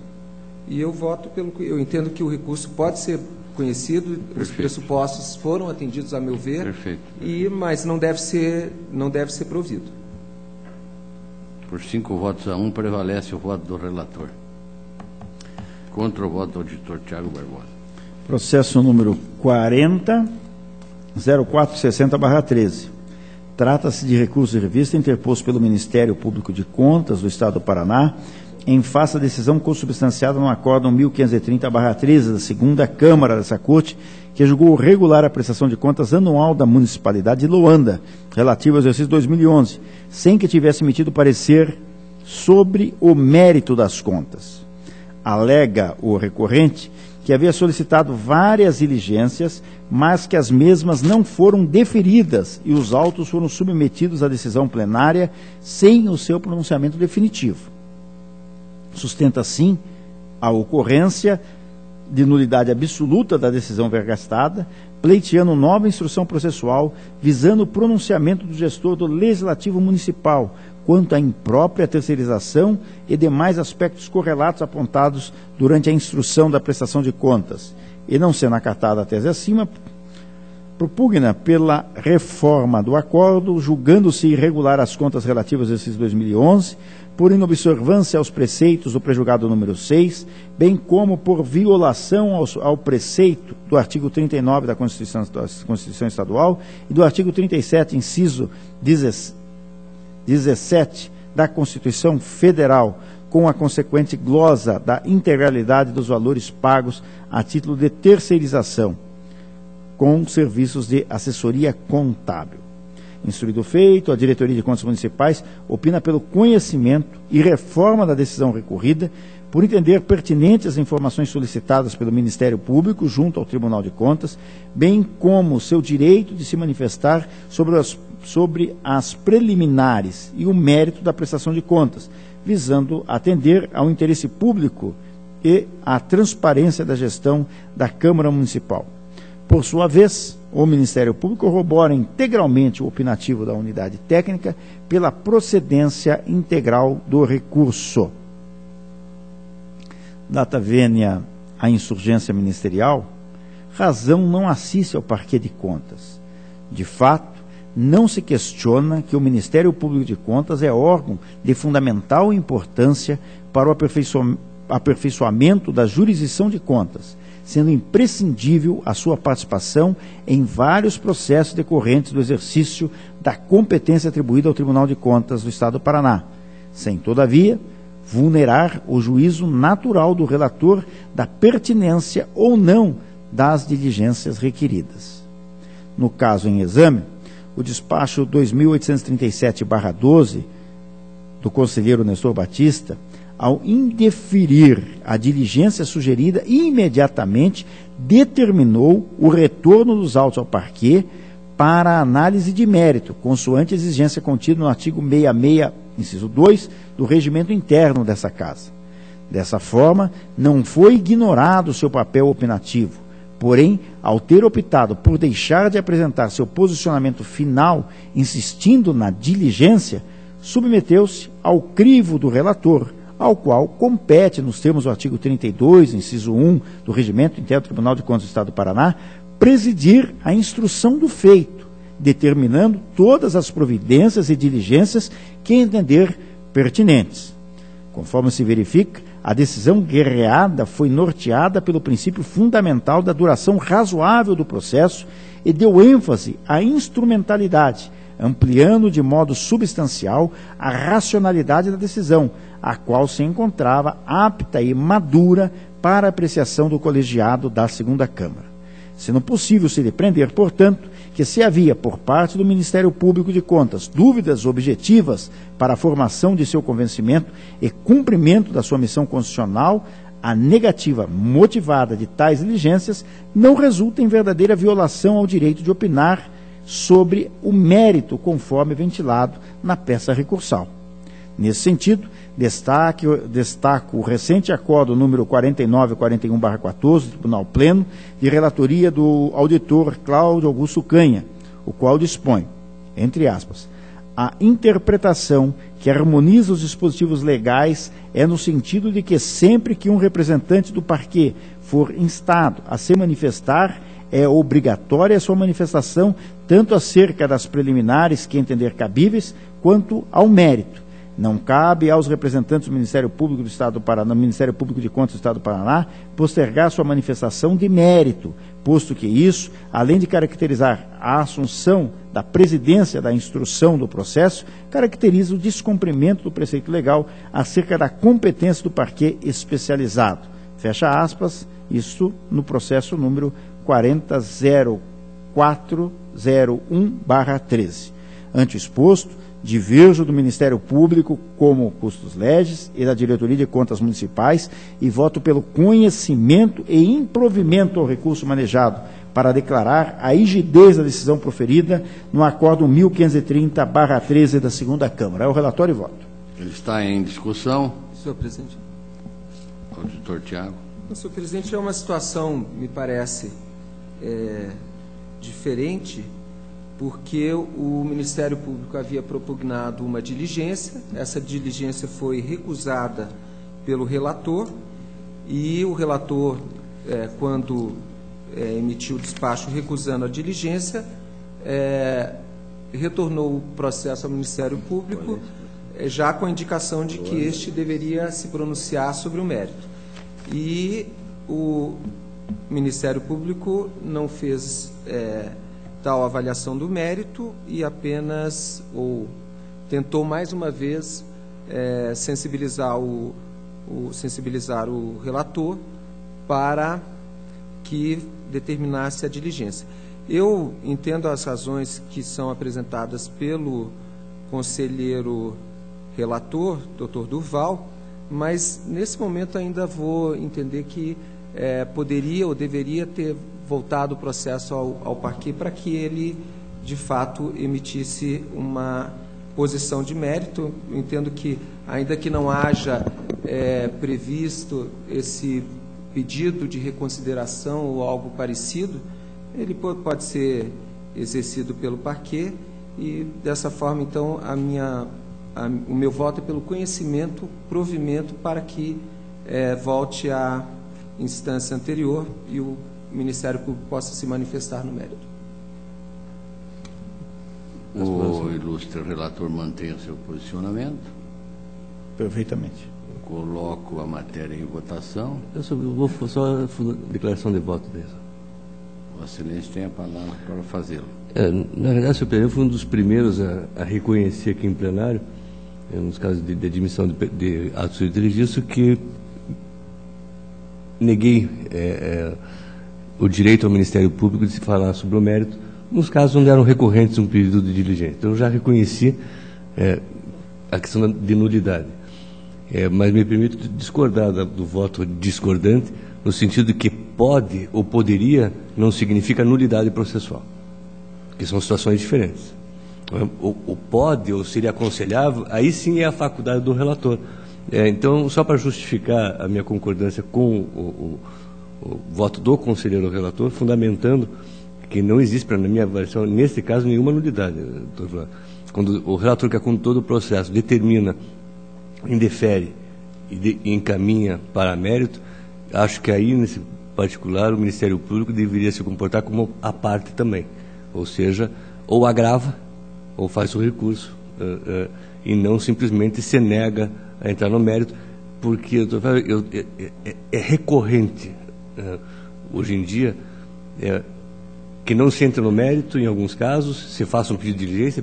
E eu voto eu entendo que o recurso pode ser conhecido, perfeito. Os pressupostos foram atendidos, a meu ver, perfeito. Mas não deve ser provido. Por 5 votos a 1, prevalece o voto do relator. Contra o voto do auditor Tiago Barbosa. Processo número 40.0460/13. Trata-se de recurso de revista interposto pelo Ministério Público de Contas do Estado do Paraná, em face da decisão consubstanciada no acórdão 1530/13 da segunda Câmara dessa Corte, que julgou regular a prestação de contas anual da Municipalidade de Loanda, relativa ao exercício 2011, sem que tivesse emitido parecer sobre o mérito das contas. Alega o recorrente que havia solicitado várias diligências, mas que as mesmas não foram deferidas e os autos foram submetidos à decisão plenária sem o seu pronunciamento definitivo. Sustenta, assim, a ocorrência de nulidade absoluta da decisão vergastada, pleiteando nova instrução processual, visando o pronunciamento do gestor do Legislativo Municipal quanto à imprópria terceirização e demais aspectos correlatos apontados durante a instrução da prestação de contas, e não sendo acatada a tese acima, propugna pela reforma do acordo, julgando-se irregular as contas relativas ao exercício 2011, por inobservância aos preceitos do prejulgado número 6, bem como por violação ao preceito do artigo 39 da Constituição Estadual e do artigo 37, inciso 17 da Constituição Federal, com a consequente glosa da integralidade dos valores pagos a título de terceirização, com serviços de assessoria contábil. Instruído o feito, a Diretoria de Contas Municipais opina pelo conhecimento e reforma da decisão recorrida, por entender pertinentes as informações solicitadas pelo Ministério Público junto ao Tribunal de Contas, bem como seu direito de se manifestar sobre as preliminares e o mérito da prestação de contas, visando atender ao interesse público e à transparência da gestão da Câmara Municipal. Por sua vez, o Ministério Público corrobora integralmente o opinativo da unidade técnica pela procedência integral do recurso. Data vênia a insurgência ministerial, razão não assiste ao parquê de contas. De fato, não se questiona que o Ministério Público de Contas é órgão de fundamental importância para o aperfeiçoamento da jurisdição de contas, sendo imprescindível a sua participação em vários processos decorrentes do exercício da competência atribuída ao Tribunal de Contas do Estado do Paraná, sem, todavia, vulnerar o juízo natural do relator da pertinência ou não das diligências requeridas. No caso em exame, o despacho 2837/12 do conselheiro Nestor Batista, ao indeferir a diligência sugerida, imediatamente determinou o retorno dos autos ao parquê para análise de mérito, consoante a exigência contida no artigo 66, inciso 2, do regimento interno dessa Casa. Dessa forma, não foi ignorado o seu papel opinativo, porém, ao ter optado por deixar de apresentar seu posicionamento final, insistindo na diligência, submeteu-se ao crivo do relator, ao qual compete, nos termos do artigo 32, inciso 1, do Regimento Interno do Tribunal de Contas do Estado do Paraná, presidir a instrução do feito, determinando todas as providências e diligências que entender pertinentes. Conforme se verifica, a decisão guerreada foi norteada pelo princípio fundamental da duração razoável do processo e deu ênfase à instrumentalidade, ampliando de modo substancial a racionalidade da decisão, a qual se encontrava apta e madura para apreciação do colegiado da segunda Câmara. Sendo possível se depreender, portanto, que se havia, por parte do Ministério Público de Contas, dúvidas objetivas para a formação de seu convencimento e cumprimento da sua missão constitucional, a negativa motivada de tais diligências não resulta em verdadeira violação ao direito de opinar sobre o mérito conforme ventilado na peça recursal. Nesse sentido, destaco o recente acordo número 4941/14 do Tribunal Pleno, de relatoria do auditor Cláudio Augusto Canha, o qual dispõe, entre aspas, a interpretação que harmoniza os dispositivos legais é no sentido de que sempre que um representante do parquê for instado a se manifestar, é obrigatória a sua manifestação tanto acerca das preliminares que entender cabíveis, quanto ao mérito. Não cabe aos representantes do Ministério Público do Estado do Paraná, Ministério Público de Contas do Estado do Paraná, postergar sua manifestação de mérito, posto que isso, além de caracterizar a assunção da presidência da instrução do processo, caracteriza o descumprimento do preceito legal acerca da competência do parquê especializado. Fecha aspas, isso no processo número 40.0401/13. Ante o exposto, diverjo do Ministério Público como custos legis e da Diretoria de Contas Municipais e voto pelo conhecimento e improvimento ao recurso manejado para declarar a rigidez da decisão proferida no acordo 1530/13 da segunda Câmara. É o relatório e voto. Ele está em discussão. Senhor presidente. Auditor Tiago. Senhor presidente, é uma situação, me parece, diferente, porque o Ministério Público havia propugnado uma diligência, essa diligência foi recusada pelo relator, e o relator, quando emitiu o despacho recusando a diligência, retornou o processo ao Ministério Público, já com a indicação de que este deveria se pronunciar sobre o mérito. E o Ministério Público não fez tal avaliação do mérito e apenas, ou tentou mais uma vez, sensibilizar o relator para que determinasse a diligência. Eu entendo as razões que são apresentadas pelo conselheiro relator, doutor Durval, mas nesse momento ainda vou entender que poderia ou deveria ter voltado o processo ao parquet para que ele, de fato, emitisse uma posição de mérito. Eu entendo que, ainda que não haja previsto esse pedido de reconsideração ou algo parecido, ele pode ser exercido pelo parquet e, dessa forma, então, o meu voto é pelo conhecimento, provimento, para que volte à instância anterior e o Ministério Público possa se manifestar no mérito. O ilustre relator mantém o seu posicionamento. Perfeitamente. Coloco a matéria em votação. Eu vou só declaração de voto dessa. Vossa Excelência tem a palavra para fazê-lo. Na verdade, senhor presidente, eu fui um dos primeiros a reconhecer aqui em plenário, nos casos de admissão de atos de registro, que neguei o direito ao Ministério Público de se falar sobre o mérito, nos casos onde eram recorrentes um pedido de diligência. Então, eu já reconheci a questão de nulidade. Mas me permito discordar do voto discordante, no sentido de que pode ou poderia não significa nulidade processual, que são situações diferentes. O pode ou seria aconselhável, aí sim é a faculdade do relator. Então, só para justificar a minha concordância com o voto do conselheiro relator, fundamentando que não existe, na minha avaliação, nesse caso, nenhuma nulidade. Quando o relator que é com todo o processo determina, indefere e encaminha para mérito, acho que aí, nesse particular, o Ministério Público deveria se comportar como a parte também. Ou seja, ou agrava, ou faz o recurso, e não simplesmente se nega a entrar no mérito, porque é recorrente, hoje em dia, que não se entra no mérito, em alguns casos, se faça um pedido de diligência,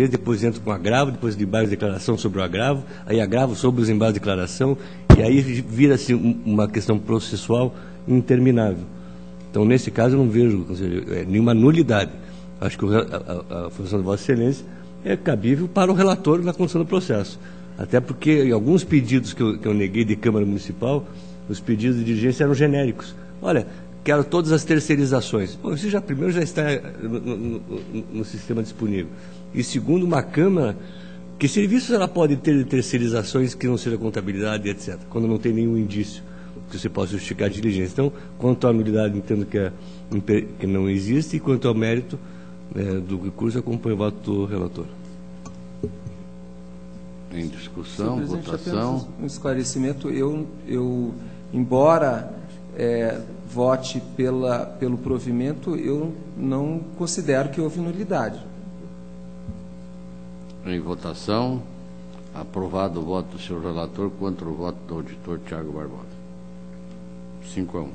depois entra com agravo, depois de embaixo de declaração sobre o agravo, aí agravo sobre os embaixos de declaração, e aí vira-se uma questão processual interminável. Então, nesse caso, eu não vejo nenhuma nulidade. Acho que a função de Vossa Excelência é cabível para o relator na condução do processo. Até porque, em alguns pedidos que eu neguei de Câmara Municipal, os pedidos de diligência eram genéricos. Olha, quero todas as terceirizações. Bom, isso primeiro já está no sistema disponível. E segundo, uma Câmara, que serviços ela pode ter de terceirizações que não seja contabilidade, etc., quando não tem nenhum indício que você possa justificar a diligência. Então, quanto à nulidade, entendo que não existe, e quanto ao mérito do recurso, acompanho o voto do relator. Em discussão, votação. Um esclarecimento, eu embora vote pelo provimento, eu não considero que houve nulidade. Em votação, aprovado o voto do senhor relator contra o voto do auditor Tiago Barbosa. 5-1.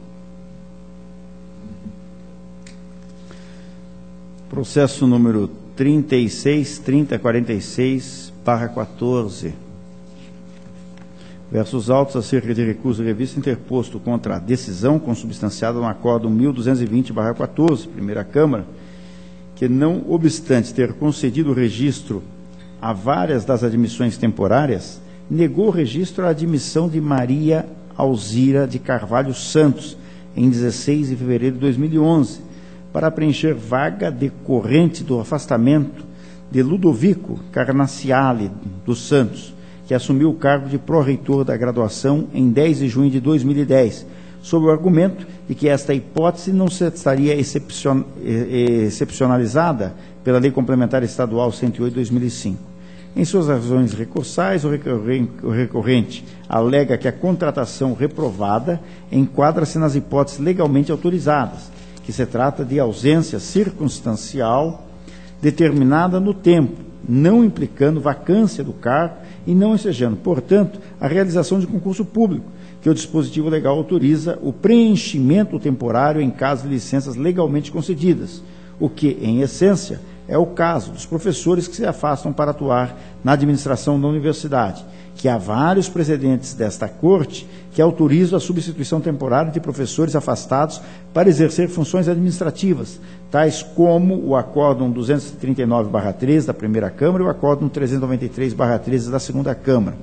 Processo número 36.3046/14. Versos autos acerca de recurso de revista interposto contra a decisão consubstanciada no Acórdão 1220/14, Primeira Câmara, que, não obstante ter concedido o registro a várias das admissões temporárias, negou o registro à admissão de Maria Alzira de Carvalho Santos, em 16 de fevereiro de 2011, para preencher vaga decorrente do afastamento de Ludovico Carnaciale dos Santos, que assumiu o cargo de pró-reitor da graduação em 10 de junho de 2010, sob o argumento de que esta hipótese não estaria excepcionalizada pela Lei Complementar Estadual 108/2005. Em suas razões recursais, o recorrente alega que a contratação reprovada enquadra-se nas hipóteses legalmente autorizadas, que se trata de ausência circunstancial determinada no tempo, não implicando vacância do cargo e não ensejando, portanto, a realização de concurso público, que o dispositivo legal autoriza o preenchimento temporário em caso de licenças legalmente concedidas, o que, em essência, é o caso dos professores que se afastam para atuar na administração da universidade, que há vários precedentes desta Corte que autorizam a substituição temporária de professores afastados para exercer funções administrativas, tais como o Acórdão 239/13 da Primeira Câmara e o Acórdão 393/13 da Segunda Câmara.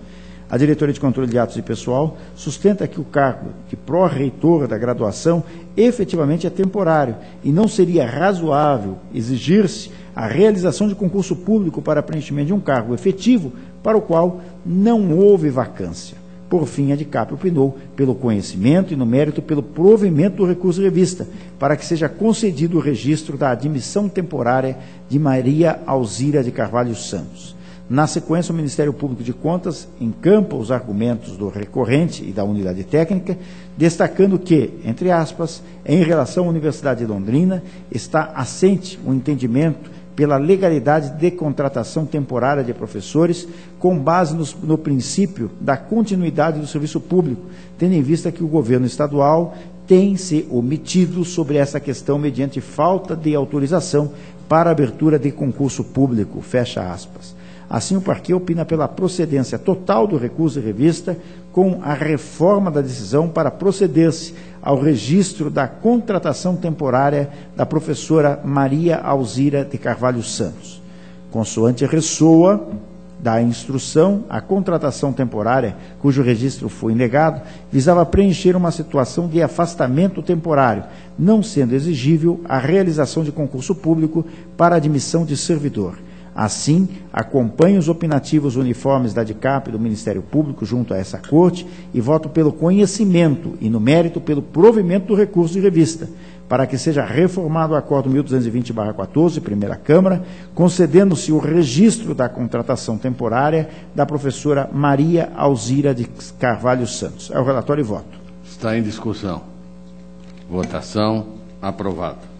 A Diretoria de Controle de Atos de Pessoal sustenta que o cargo de pró-reitor da graduação efetivamente é temporário e não seria razoável exigir-se a realização de concurso público para preenchimento de um cargo efetivo para o qual não houve vacância. Por fim, a DICAP opinou pelo conhecimento e, no mérito, pelo provimento do recurso de revista, para que seja concedido o registro da admissão temporária de Maria Alzira de Carvalho Santos. Na sequência, o Ministério Público de Contas encampa os argumentos do recorrente e da unidade técnica, destacando que, entre aspas, em relação à Universidade de Londrina, está assente o entendimento pela legalidade de contratação temporária de professores, com base no princípio da continuidade do serviço público, tendo em vista que o governo estadual tem se omitido sobre essa questão mediante falta de autorização para abertura de concurso público, fecha aspas. Assim, o parquê opina pela procedência total do recurso de revista, com a reforma da decisão para proceder-se ao registro da contratação temporária da professora Maria Alzira de Carvalho Santos. Consoante ressoa da instrução, a contratação temporária, cujo registro foi negado, visava preencher uma situação de afastamento temporário, não sendo exigível a realização de concurso público para admissão de servidor. Assim, acompanho os opinativos uniformes da DICAP e do Ministério Público junto a essa Corte e voto pelo conhecimento e, no mérito, pelo provimento do recurso de revista, para que seja reformado o Acórdão 1220/14, Primeira Câmara, concedendo-se o registro da contratação temporária da professora Maria Alzira de Carvalho Santos. É o relatório e voto. Está em discussão. Votação aprovada.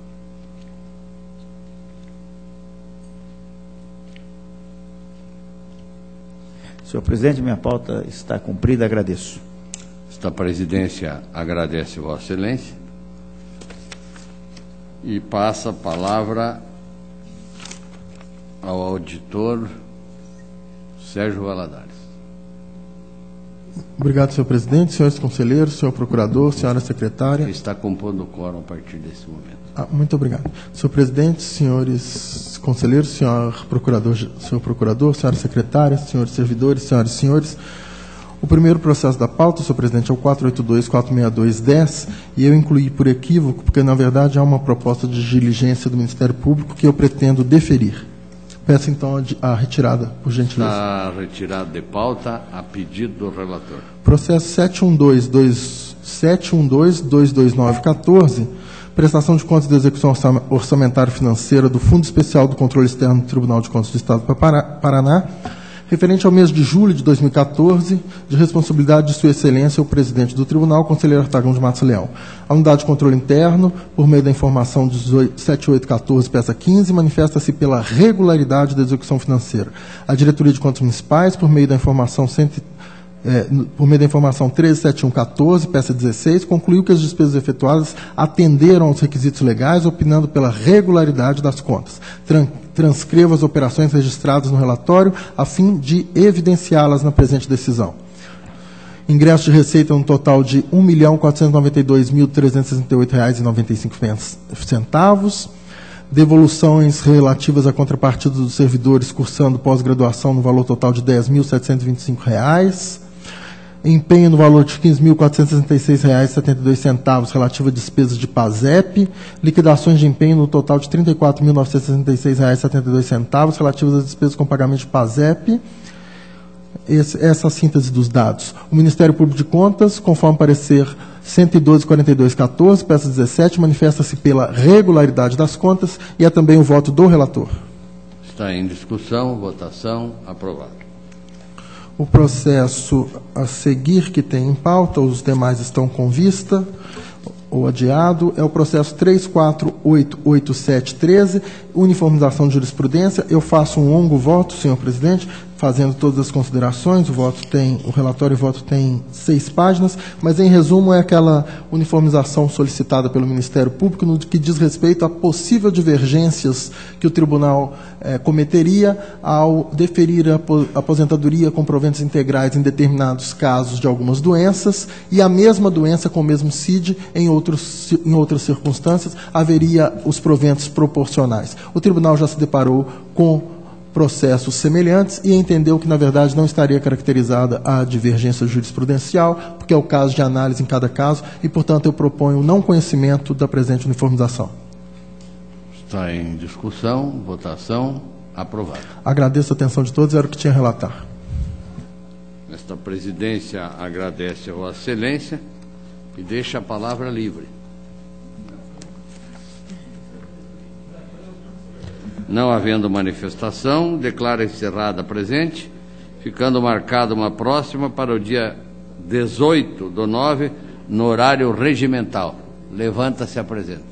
Senhor presidente, minha pauta está cumprida, agradeço. Esta presidência agradece Vossa Excelência e passa a palavra ao auditor Sérgio Valadares. Obrigado, senhor presidente, senhores conselheiros, senhor procurador, senhora secretária. Está compondo o quórum a partir desse momento. Muito obrigado. Senhor presidente, senhores conselheiros, senhor procurador, senhora secretária, senhores servidores, senhoras e senhores. O primeiro processo da pauta, senhor presidente, é o 482-462-10, e eu incluí por equívoco, porque, na verdade, há uma proposta de diligência do Ministério Público que eu pretendo deferir. Peço, então, a retirada, por gentileza. Está retirado de pauta a pedido do relator. Processo 712-229-14, prestação de contas de execução orçamentária financeira do Fundo Especial do Controle Externo do Tribunal de Contas do Estado do Paraná, referente ao mês de julho de 2014, de responsabilidade de Sua Excelência, o presidente do Tribunal, conselheiro Artagão de Matos Leão. A unidade de controle interno, por meio da informação 7814, peça 15, manifesta-se pela regularidade da execução financeira. A Diretoria de Contas Municipais, por meio da informação 137114, peça 16, concluiu que as despesas efetuadas atenderam aos requisitos legais, opinando pela regularidade das contas. Transcrevo as operações registradas no relatório, a fim de evidenciá-las na presente decisão. Ingresso de receita no total de R$ 1.492.368,95. Devoluções relativas à contrapartida dos servidores cursando pós-graduação no valor total de R$ 10.725. Empenho no valor de R$ 15.466,72 relativo a despesas de PASEP, liquidações de empenho no total de R$ 34.966,72 relativas às despesas com pagamento de PASEP, essa síntese dos dados. O Ministério Público de Contas, conforme parecer 112.42.14, peça 17, manifesta-se pela regularidade das contas e é também o voto do relator. Está em discussão, votação, aprovado. O processo a seguir que tem em pauta, os demais estão com vista ou adiado, é o processo 3488.13, uniformização de jurisprudência. Eu faço um longo voto, senhor presidente, fazendo todas as considerações. O relatório e voto tem 6 páginas, mas em resumo é aquela uniformização solicitada pelo Ministério Público no que diz respeito a possível divergências que o tribunal cometeria ao deferir a aposentadoria com proventos integrais em determinados casos de algumas doenças, e a mesma doença com o mesmo CID em outras circunstâncias haveria os proventos proporcionais. O tribunal já se deparou com processos semelhantes e entendeu que, na verdade, não estaria caracterizada a divergência jurisprudencial, porque é o caso de análise em cada caso, e, portanto, eu proponho o não conhecimento da presente uniformização. Está em discussão, votação, aprovado. Agradeço a atenção de todos, era o que tinha a relatar. Esta presidência agradece a Vossa Excelência e deixa a palavra livre. Não havendo manifestação, declaro encerrada a presente, ficando marcada uma próxima para o dia 18/9, no horário regimental. Levanta-se e apresenta.